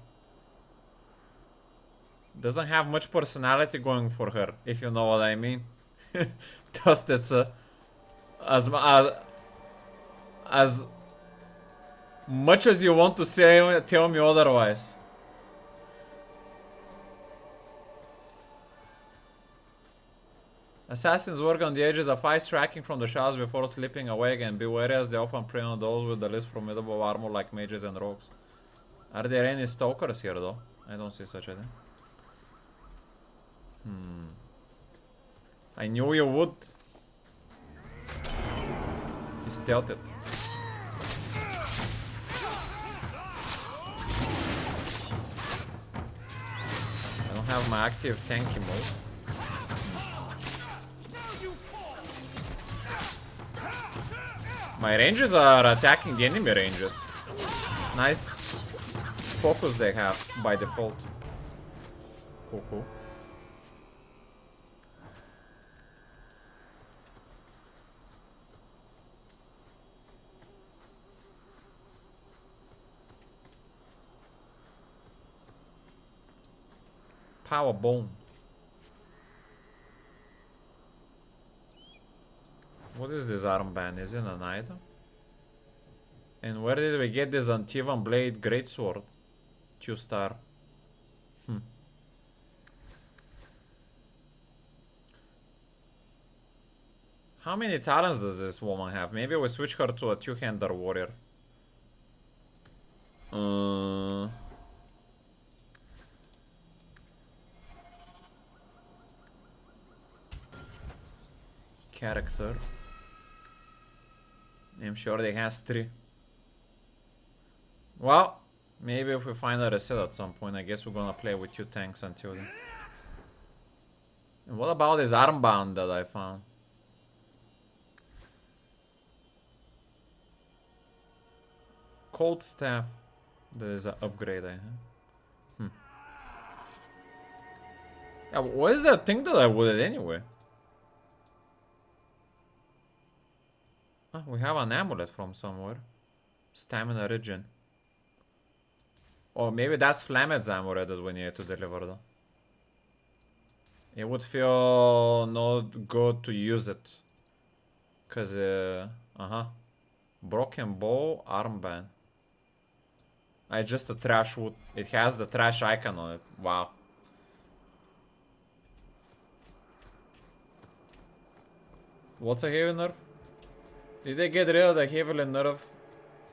[SPEAKER 1] Doesn't have much personality going for her, if you know what I mean. Just it's as much as you want to say, tell me otherwise. Assassins work on the edges of ice, tracking from the shadows before slipping away, and be wary as they often prey on those with the least formidable armor like mages and rogues. Are there any stalkers here though? I don't see such a thing. I knew you would. He stealthed it. I don't have my active tanky mode. My rangers are attacking the enemy rangers. Nice focus they have by default. Cool, cool. Power bone. What is this armband? Is it an item? And where did we get this Antivan Blade Greatsword? 2-star. How many talents does this woman have? Maybe we switch her to a two-hander warrior. Character. I'm sure they has 3. Well, maybe if we find a reset at some point, I guess we're gonna play with 2 tanks until then. And what about this armband that I found? Cold staff. There is an upgrade I have. Yeah, what is that thing that I wooded anyway? We have an amulet from somewhere. Stamina regen. Or maybe that's Flemmeth's amulet that we need to deliver though. It would feel not good to use it. Cause, Broken bow, armband. It's just a trash wood. It has the trash icon on it. Wow. What's a heavy nerf? Did they get rid of the heavily nerf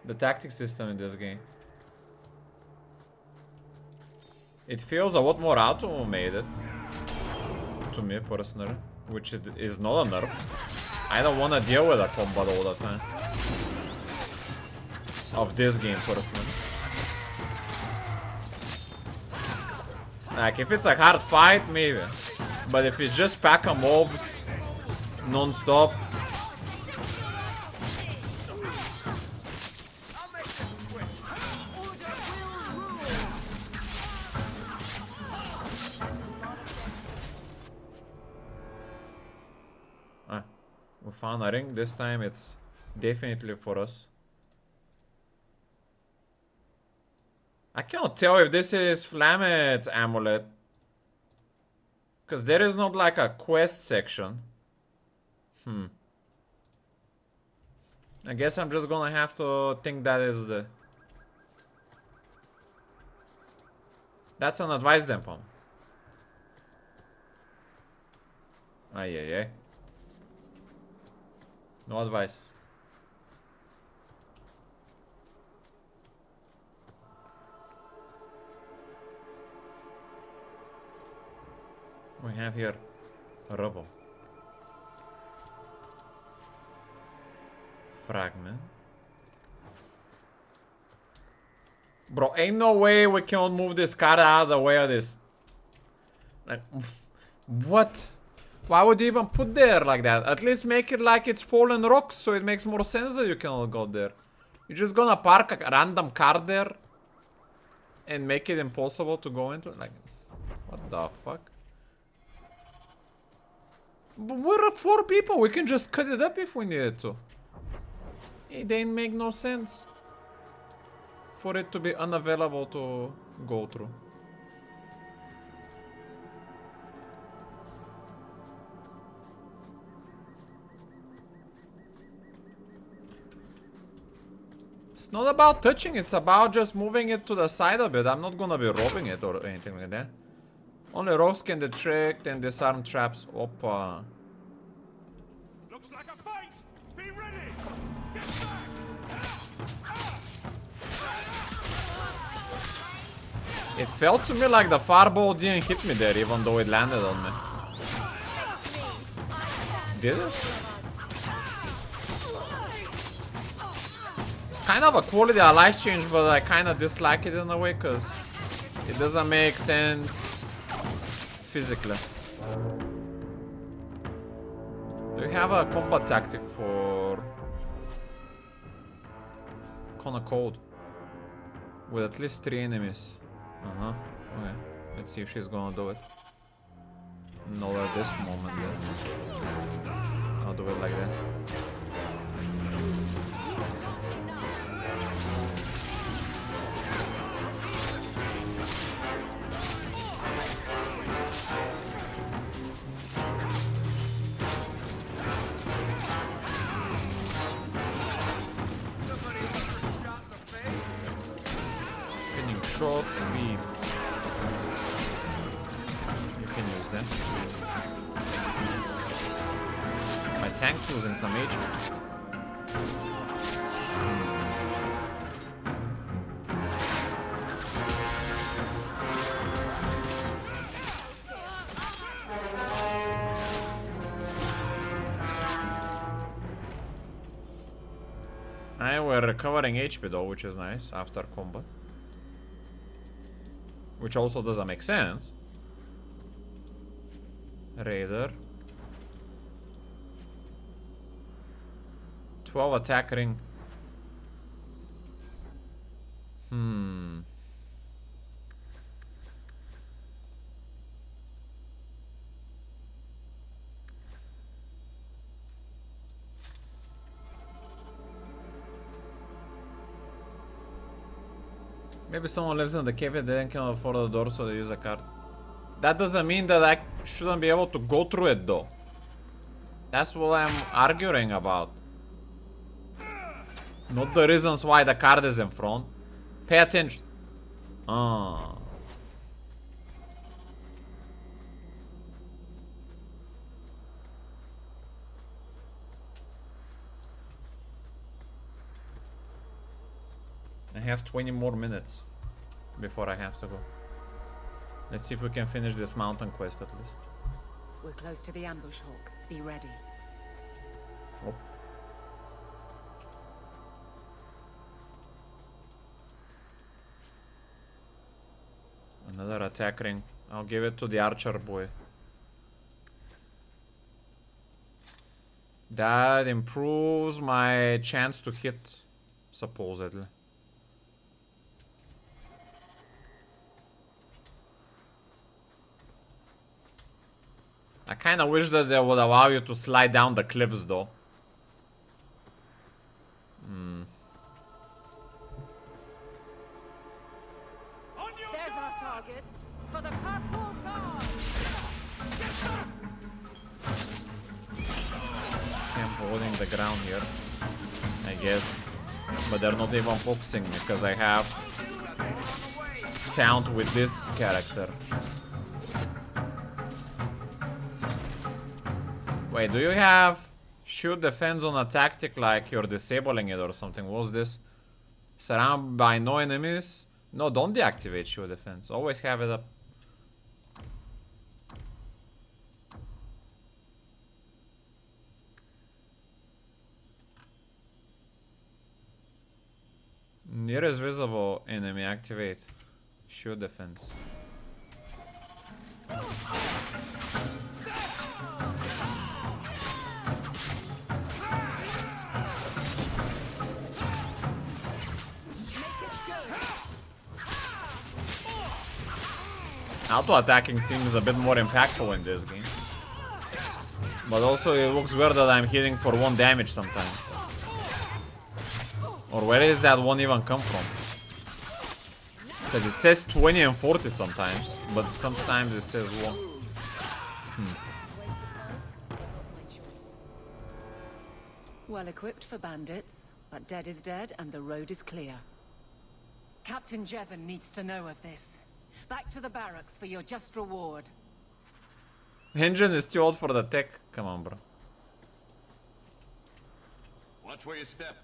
[SPEAKER 1] the tactic system in this game? It feels a lot more automated to me personally, which is not a nerf. I don't want to deal with a combat all the time of this game personally. Like if it's a hard fight, maybe, but if it's just pack of mobs non-stop. We found a ring. This time it's definitely for us. I cannot tell if this is Flemmeth's amulet, because there is not like a quest section. I guess I'm just gonna have to think that is the... That's an advice depot. Ay. No advice. We have here a rubble. Fragment. Bro, ain't no way we can move this card out of the way of this. Like, what? Why would you even put there like that? At least make it like it's fallen rocks, so it makes more sense that you cannot go there. You're just gonna park a random car there and make it impossible to go into? Like, what the fuck? But we're 4 people, we can just cut it up if we needed to. It didn't make no sense for it to be unavailable to go through. It's not about touching, it's about just moving it to the side a bit. I'm not gonna be robbing it or anything like that. Only rogues can detect and disarm traps. Opa.
[SPEAKER 16] Looks like a fight! Be ready! Get back!
[SPEAKER 1] It felt to me like the fireball didn't hit me there, even though it landed on me. Did it? It's kind of a quality of life change, but I kind of dislike it in a way, because it doesn't make sense physically. Do you have a combat tactic for Connor Code? With at least 3 enemies. Okay. Let's see if she's gonna do it. No, at this moment then. I'll do it like that. Short speed. You can use them. My tank's losing some HP. We're recovering HP though, which is nice after combat. Which also doesn't make sense. Raider. 12 attack ring. Maybe someone lives in the cave and they can afford the door, so they use a card. That doesn't mean that I shouldn't be able to go through it though. That's what I'm arguing about. Not the reasons why the card is in front. Pay attention. Ah. I have 20 more minutes before I have to go. Let's see if we can finish this mountain quest at least.
[SPEAKER 9] We're close to the ambush, Hawk. Be ready.
[SPEAKER 1] Oh. Another attack ring. I'll give it to the archer boy. That improves my chance to hit, supposedly. I kinda wish that they would allow you to slide down the cliffs though.
[SPEAKER 7] There's our targets for the purple guard.
[SPEAKER 1] I'm holding the ground here, I guess. But they're not even focusing me because I have taunt with this character. Wait, do you have shoot defense on a tactic like you're disabling it or something? What's this? Surrounded by no enemies? No, don't deactivate shoot defense. Always have it up. Nearest visible enemy activate shoot defense. Auto attacking seems a bit more impactful in this game. But also it looks weird that I'm hitting for 1 damage sometimes. Or where does that one even come from? Because it says 20 and 40 sometimes, but sometimes it says 1.
[SPEAKER 9] Well equipped for bandits, but dead is dead and the road is clear. Captain Jevon needs to know of this. Back to the barracks for your just reward.
[SPEAKER 1] Engine is too old for the tech. Come on, bro.
[SPEAKER 14] Watch where you step.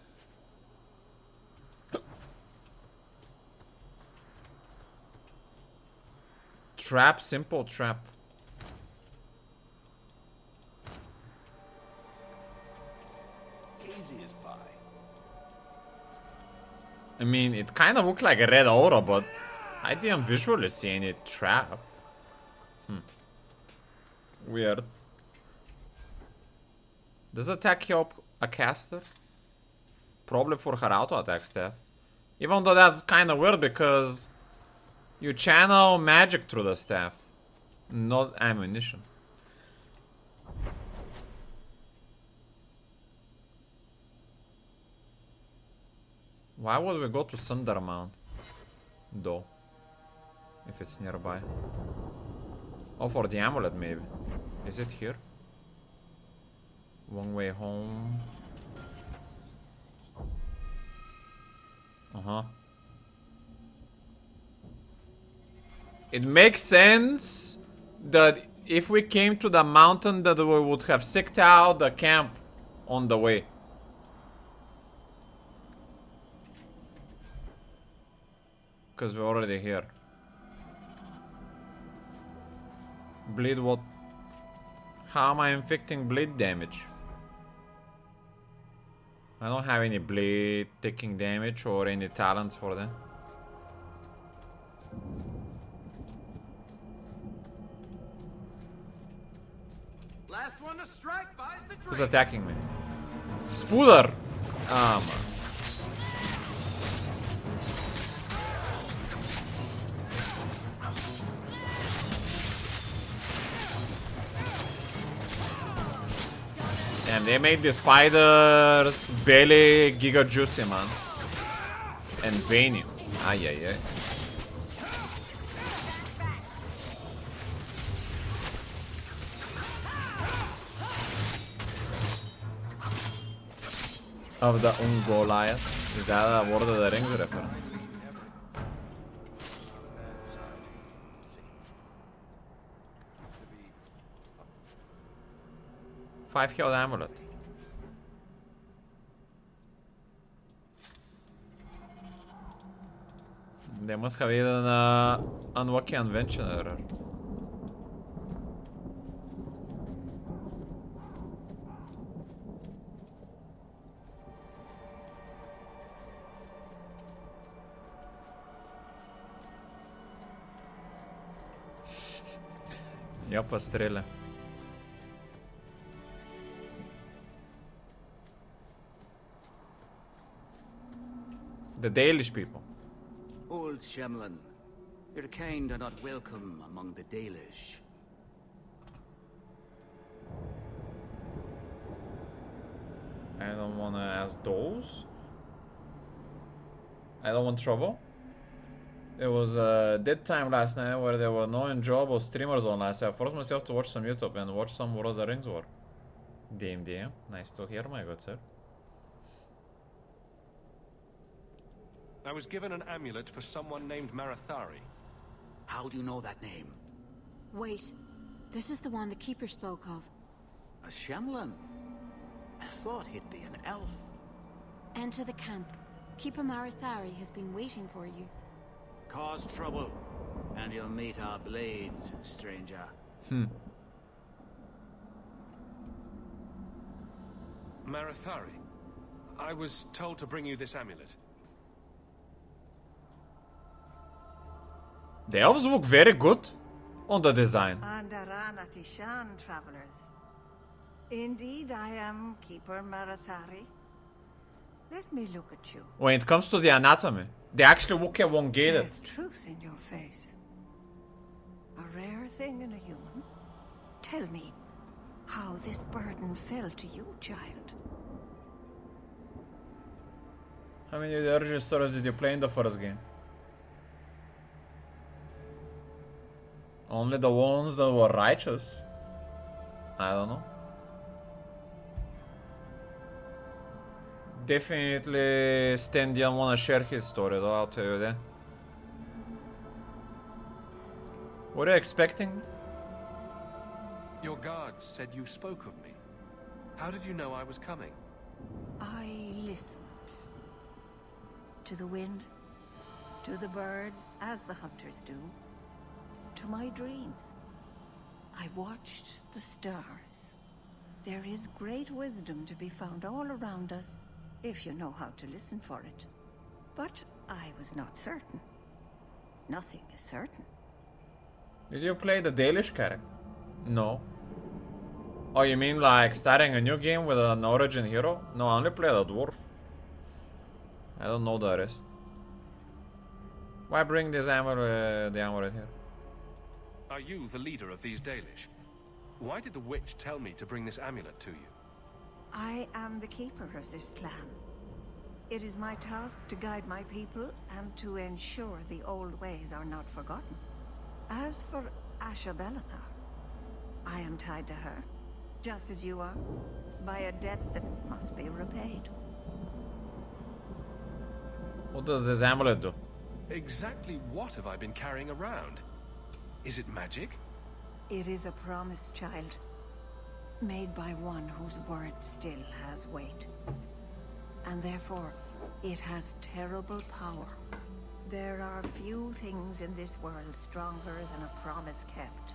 [SPEAKER 1] Trap, simple trap.
[SPEAKER 2] Easy as pie.
[SPEAKER 1] I mean, it kind of looked like a red aura, but I didn't visually see any trap. Weird. Does attack help a caster? Probably for her auto attack staff. Even though that's kind of weird because you channel magic through the staff, not ammunition. Why would we go to Sundermount, though, if it's nearby? Oh, for the amulet, maybe. Is it here? One way home. It makes sense that if we came to the mountain that we would have sicked out the camp on the way. Because we're already here. Bleed what? How am I inflicting bleed damage? I don't have any bleed taking damage or any talents for them.
[SPEAKER 19] Last one to strike buys the drink.
[SPEAKER 1] Who's attacking me? Spooder! Ah, man. Damn, they made the spiders barely giga juicy, man. And veiny. Ay, ay, ay. Of the Ungoliath. Is that a Lord of the Rings reference? Five-health amulet. They must have hidden an unlucky invention error. Ja pa strele. The Dalish people.
[SPEAKER 21] Old Shemlin, your kind are not welcome among the Dalish.
[SPEAKER 1] I don't wanna ask those. I don't want trouble. It was a dead time last night where there were no enjoyable streamers on last night. I forced myself to watch some YouTube and watch some Lord of the Rings war. DM. Nice to hear, my good sir.
[SPEAKER 18] I was given an amulet for someone named Marathari.
[SPEAKER 21] How do you know that name?
[SPEAKER 15] Wait, this is the one the Keeper spoke of.
[SPEAKER 21] A Shemlin? I thought he'd be an elf.
[SPEAKER 15] Enter the camp. Keeper Marathari has been waiting for you.
[SPEAKER 21] Cause trouble, and you'll meet our blades, stranger.
[SPEAKER 18] Marathari, I was told to bring you this amulet.
[SPEAKER 1] The elves look very good on the design.
[SPEAKER 22] Andaranatishan, travelers. Indeed, I am Keeper Marathari. Let me look at you.
[SPEAKER 1] When it comes to the anatomy, they actually look elongated.
[SPEAKER 22] There's truth in your face. A rare thing in a human. Tell me how this burden fell to you, child.
[SPEAKER 1] How many of the origin stories did you play in the first game? Only the ones that were righteous? I don't know. Definitely Stan didn't want to share his story though, I'll tell you that. What are you expecting?
[SPEAKER 18] Your guards said you spoke of me. How did you know I was coming?
[SPEAKER 22] I listened. To the wind, to the birds, as the hunters do. To my dreams. I watched the stars. There is great wisdom to be found all around us, if you know how to listen for it. But I was not certain. Nothing is certain.
[SPEAKER 1] Did you play the Dalish character? No. Oh, you mean like starting a new game with an origin hero? No, I only played a dwarf. I don't know the rest. Why bring this amulet, the amulet here?
[SPEAKER 18] Are you the leader of these Dalish? Why did the witch tell me to bring this amulet to you?
[SPEAKER 22] I am the keeper of this clan. It is my task to guide my people and to ensure the old ways are not forgotten. As for Asha Bellinar, I am tied to her, just as you are, by a debt that must be repaid.
[SPEAKER 1] What does this amulet do?
[SPEAKER 18] Exactly what have I been carrying around? Is it magic?
[SPEAKER 22] It is a promise, child. Made by one whose word still has weight. And therefore, it has terrible power. There are few things in this world stronger than a promise kept.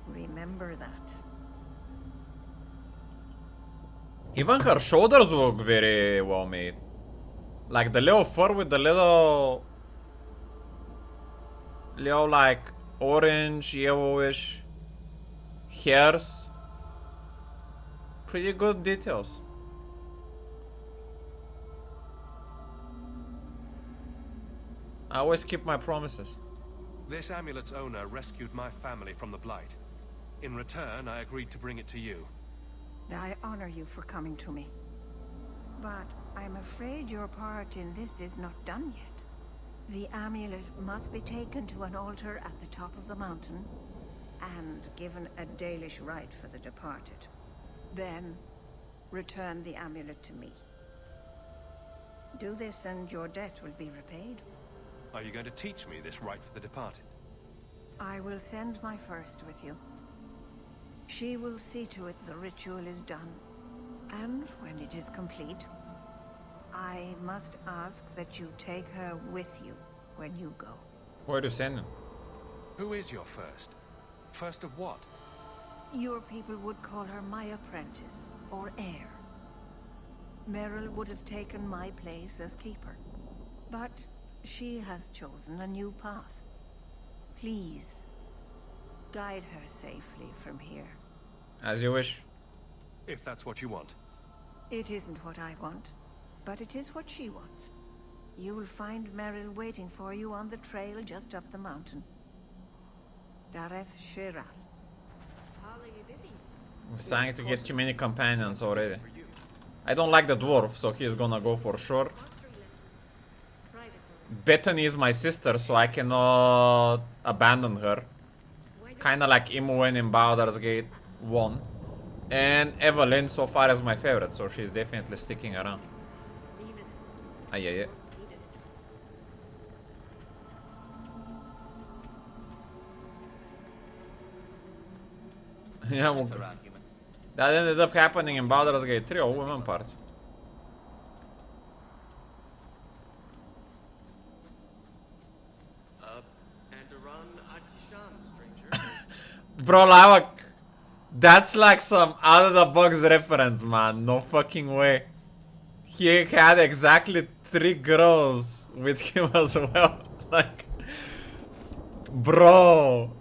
[SPEAKER 22] Remember that.
[SPEAKER 1] Even her shoulders look very well made. Like the little fur with the little like orange, yellowish hairs. Pretty good details. I always keep my promises.
[SPEAKER 18] This amulet's owner rescued my family from the Blight. In return, I agreed to bring it to you.
[SPEAKER 22] I honor you for coming to me. But I'm afraid your part in this is not done yet. The amulet must be taken to an altar at the top of the mountain and given a Dalish rite for the departed. Then, return the amulet to me. Do this and your debt will be repaid.
[SPEAKER 18] Are you going to teach me this rite for the departed?
[SPEAKER 22] I will send my first with you. She will see to it the ritual is done. And when it is complete, I must ask that you take her with you when you go.
[SPEAKER 1] Where to send him?
[SPEAKER 18] Who is your first? First of what?
[SPEAKER 22] Your people would call her my apprentice, or heir. Meryl would have taken my place as keeper. But she has chosen a new path. Please, guide her safely from here.
[SPEAKER 1] As you wish.
[SPEAKER 18] If that's what you want.
[SPEAKER 22] It isn't what I want, but it is what she wants. You will find Meryl waiting for you on the trail just up the mountain. Dareth Shiral.
[SPEAKER 1] I'm starting to get too many companions already. I don't like the dwarf, so he's gonna go for sure. Bethany is my sister, so I cannot abandon her. Kinda like Imoen in Baldur's Gate 1. And Evelyn so far is my favorite, so she's definitely sticking around. Ay. Yeah, well, that ended up happening in Baldur's Gate 3, or women part. Bro, Lavak, that's like some out-of-the-box reference, man. No fucking way. He had exactly 3 girls with him as well. Like, bro.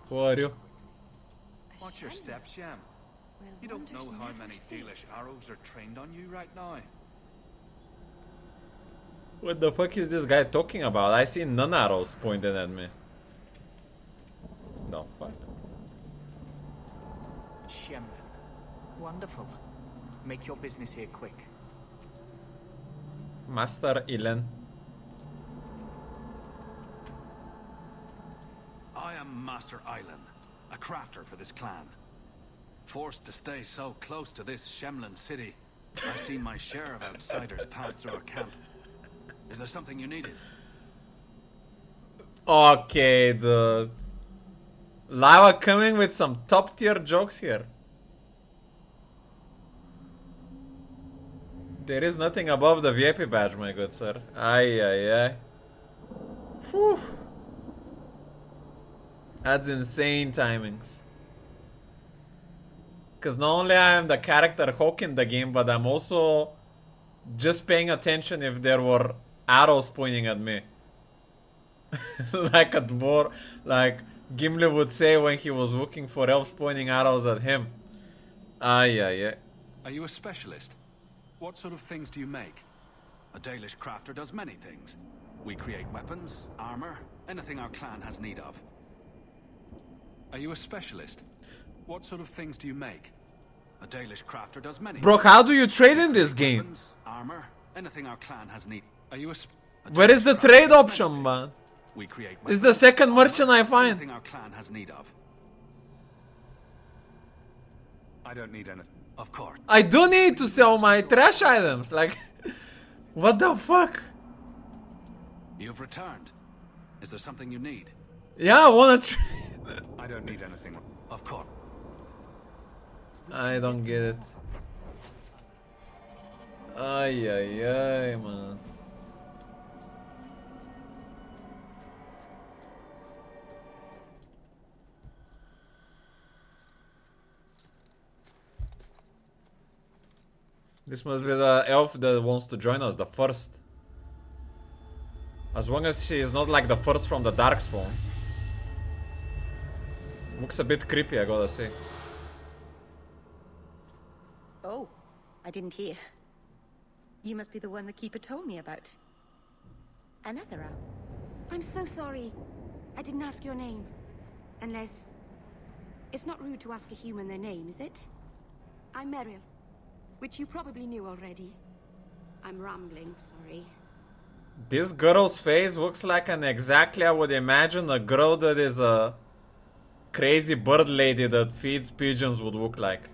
[SPEAKER 1] Who are you?
[SPEAKER 5] Watch your steps, Sham. You don't know how many Dalish arrows are trained on you right now.
[SPEAKER 1] What the fuck is this guy talking about? I see none arrows pointed at me. The fuck?
[SPEAKER 3] Shemlin. Wonderful. Make your business here quick.
[SPEAKER 1] Master Ilen.
[SPEAKER 5] I am Master Island, a crafter for this clan. Forced to stay so close to this Shemlin city, I've seen my share of outsiders pass through our camp. Is there something you needed?
[SPEAKER 1] Okay, dude. Lava coming with some top tier jokes here. There is nothing above the VIP badge, my good sir. Ay. Phew. That's insane timings. Because not only I am the character hawking the game, but I'm also just paying attention if there were arrows pointing at me. Like a dwarf, like Gimli would say when he was looking for elves pointing arrows at him. Ay.
[SPEAKER 5] Are you a specialist? What sort of things do you make? A Dalish crafter does many things. We create weapons, armor, anything our clan has need of. Are you a specialist? What sort of things do you make? A Dalish crafter does many.
[SPEAKER 1] Bro, how do you trade in this game?
[SPEAKER 5] Weapons, armor, anything our clan has need. Are you a
[SPEAKER 1] Where is the trade option, man?
[SPEAKER 5] We create
[SPEAKER 1] weapons, is the second merchant I find.
[SPEAKER 5] Anything our clan has need of. I don't need anything. Of course.
[SPEAKER 1] I do need to sell my trash items. Like, what the fuck?
[SPEAKER 5] You've returned. Is there something you need?
[SPEAKER 1] Yeah, I wanna trade.
[SPEAKER 5] I don't need anything. Of course.
[SPEAKER 1] I don't get it. Ay, man. This must be the elf that wants to join us, the first. As long as she is not like the first from the Darkspawn. Looks a bit creepy, I gotta say.
[SPEAKER 4] Oh, I didn't hear. You must be the one the Keeper told me about. Another owl.
[SPEAKER 15] I'm so sorry. I didn't ask your name. Unless... It's not rude to ask a human their name, is it? I'm Meryl, which you probably knew already. I'm rambling, sorry.
[SPEAKER 1] This girl's face looks like an exactly I would imagine a girl that is a crazy bird lady that feeds pigeons would look like.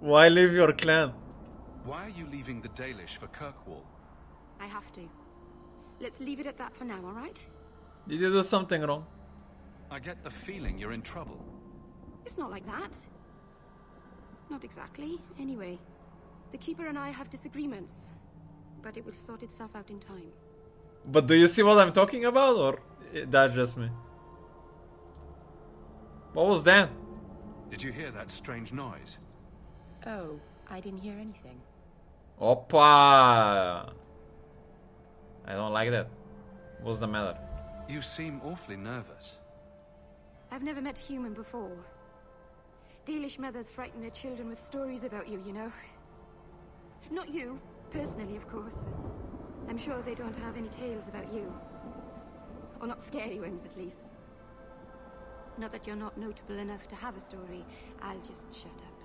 [SPEAKER 1] Why leave your clan?
[SPEAKER 5] Why are you leaving the Dalish for Kirkwall?
[SPEAKER 15] I have to. Let's leave it at that for now, alright?
[SPEAKER 1] Did you do something wrong?
[SPEAKER 5] I get the feeling you're in trouble.
[SPEAKER 15] It's not like that. Not exactly, anyway. The Keeper and I have disagreements, but it will sort itself out in time.
[SPEAKER 1] But do you see what I'm talking about, or that's just me? What was that?
[SPEAKER 5] Did you hear that strange noise?
[SPEAKER 15] Oh, I didn't hear anything.
[SPEAKER 1] Oppa! I don't like that. What's the matter?
[SPEAKER 5] You seem awfully nervous.
[SPEAKER 15] I've never met a human before. Dalish mothers frighten their children with stories about you, you know. Not you, personally, of course. I'm sure they don't have any tales about you. Or not scary ones, at least. Not that you're not notable enough to have a story. I'll just shut up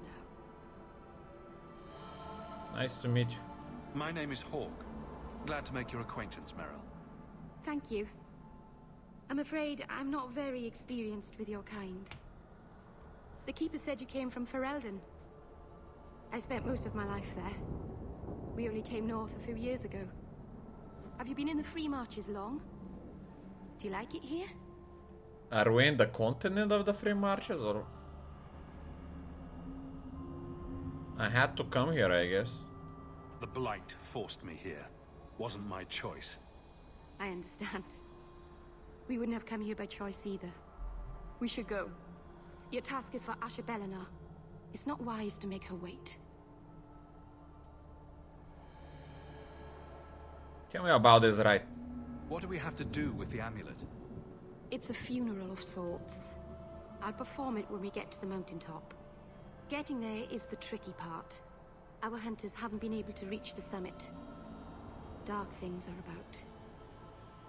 [SPEAKER 15] now.
[SPEAKER 1] Nice to meet you.
[SPEAKER 5] My name is Hawk. Glad to make your acquaintance, Meryl.
[SPEAKER 15] Thank you. I'm afraid I'm not very experienced with your kind. The Keeper said you came from Ferelden. I spent most of my life there. We only came north a few years ago. Have you been in the Free Marches long? Do you like it here?
[SPEAKER 1] Are we in the continent of the Free Marches, or...? I had to come here, I guess.
[SPEAKER 5] The Blight forced me here. Wasn't my choice.
[SPEAKER 15] I understand. We wouldn't have come here by choice either. We should go. Your task is for Asher Bellinar. It's not wise to make her wait.
[SPEAKER 1] Tell me about this, right?
[SPEAKER 5] What do we have to do with the amulet?
[SPEAKER 15] It's a funeral of sorts. I'll perform it when we get to the mountaintop. Getting there is the tricky part. Our hunters haven't been able to reach the summit. Dark things are about.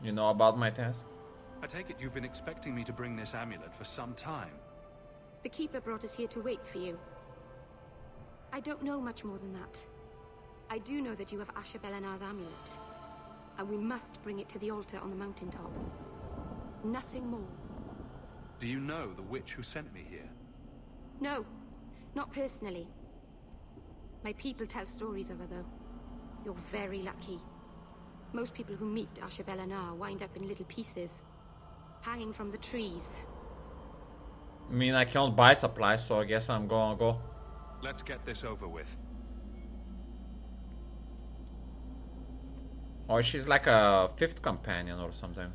[SPEAKER 1] You know about my task?
[SPEAKER 5] I take it you've been expecting me to bring this amulet for some time.
[SPEAKER 15] The Keeper brought us here to wait for you. I don't know much more than that. I do know that you have Asher Bellinar's amulet. And we must bring it to the altar on the mountaintop. Nothing more.
[SPEAKER 5] Do you know the witch who sent me here?
[SPEAKER 15] No, not personally. My people tell stories of her, though. You're very lucky. Most people who meet Asher Bellinar wind up in little pieces, hanging from the trees.
[SPEAKER 1] I mean, I can't buy supplies, so I guess I'm gonna go.
[SPEAKER 5] Let's get this over with.
[SPEAKER 1] Or she's like a fifth companion or something.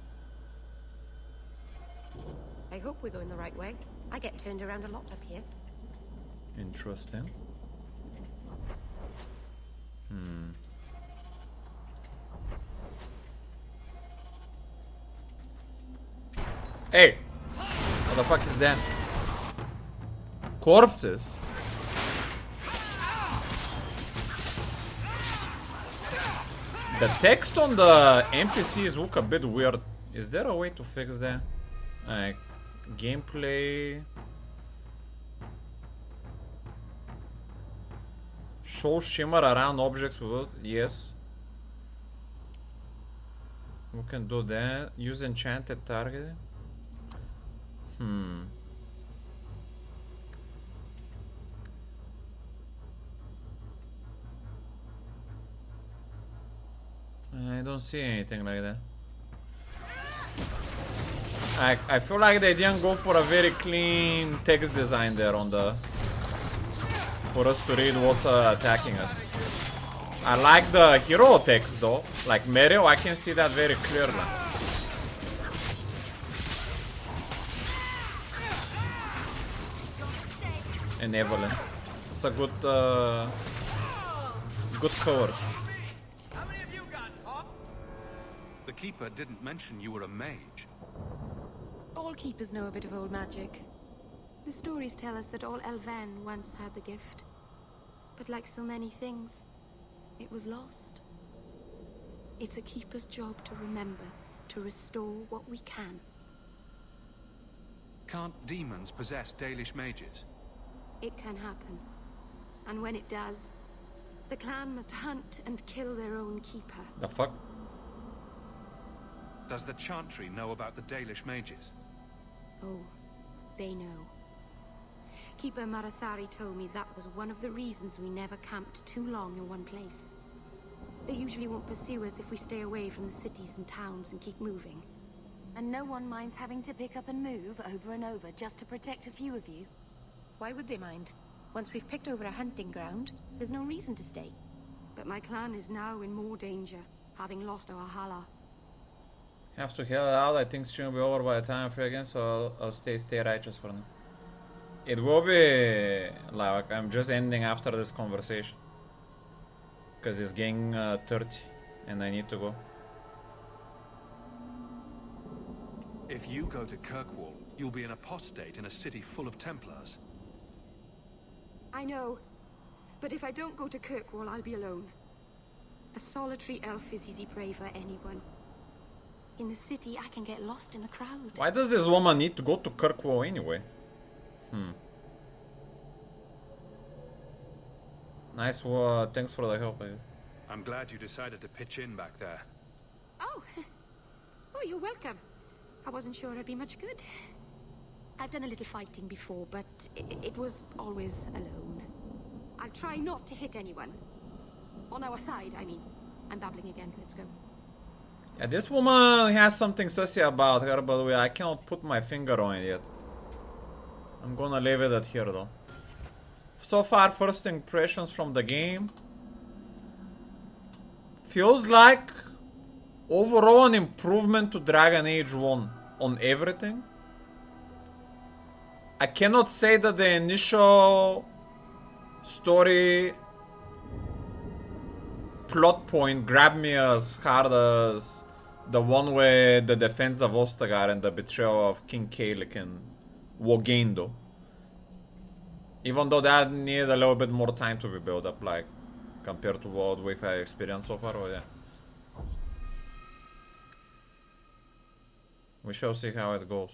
[SPEAKER 15] I hope we're going the right way. I get turned around a lot up here.
[SPEAKER 1] Interesting. Hey! What the fuck is that? Corpses? The text on the NPCs look a bit weird. Is there a way to fix that? Gameplay... Show shimmer around objects with... Yes. We can do that. Use enchanted target. I don't see anything like that. I feel like they didn't go for a very clean text design there on the... for us to read what's attacking us. I like the hero text though. Like Meryl, I can see that very clearly. And Evelyn. It's a good good covers.
[SPEAKER 5] The Keeper didn't mention you were a mage.
[SPEAKER 15] All Keepers know a bit of old magic. The stories tell us that all Elven once had the gift. But like so many things, it was lost. It's a Keeper's job to remember, to restore what we can.
[SPEAKER 5] Can't demons possess Dalish mages?
[SPEAKER 15] It can happen. And when it does, the clan must hunt and kill their own keeper.
[SPEAKER 1] The fuck?
[SPEAKER 18] Does the Chantry know about the Dalish mages?
[SPEAKER 15] Oh, they know. Keeper Marathari told me that was one of the reasons we never camped too long in one place. They usually won't pursue us if we stay away from the cities and towns and keep moving.
[SPEAKER 4] And no one minds having to pick up and move over and over just to protect a few of you? Why would they mind? Once we've picked over a hunting ground, there's no reason to stay.
[SPEAKER 15] But my clan is now in more danger, having lost our Hala.
[SPEAKER 1] Have to heal it out. I think stream will be over by the time I'm free again, so I'll stay righteous for now. It will be like I'm just ending after this conversation. Because it's getting 30 and I need to go.
[SPEAKER 18] If you go to Kirkwall, you'll be an apostate in a city full of Templars.
[SPEAKER 15] I know. But if I don't go to Kirkwall, I'll be alone. A solitary elf is easy prey for anyone.
[SPEAKER 4] In the city, I can get lost in the crowd.
[SPEAKER 1] Why does this woman need to go to Kirkwall anyway? Nice, thanks for the help.
[SPEAKER 18] I'm glad you decided to pitch in back there.
[SPEAKER 15] Oh, you're welcome. I wasn't sure I'd be much good. I've done a little fighting before, but it was always alone. I'll try not to hit anyone. On our side, I mean. I'm babbling again. Let's go.
[SPEAKER 1] Yeah, this woman has something sussy about her, but I cannot put my finger on it yet. I'm gonna leave it at here, though. So far, first impressions from the game. Feels like overall an improvement to Dragon Age 1 on everything. I cannot say that the initial story plot point grabbed me as hard as the one with the defense of Ostagar and the betrayal of King Kalik and Wogendo. Even though that needed a little bit more time to be built up, like, compared to what we've experienced so far, but yeah. We shall see how it goes.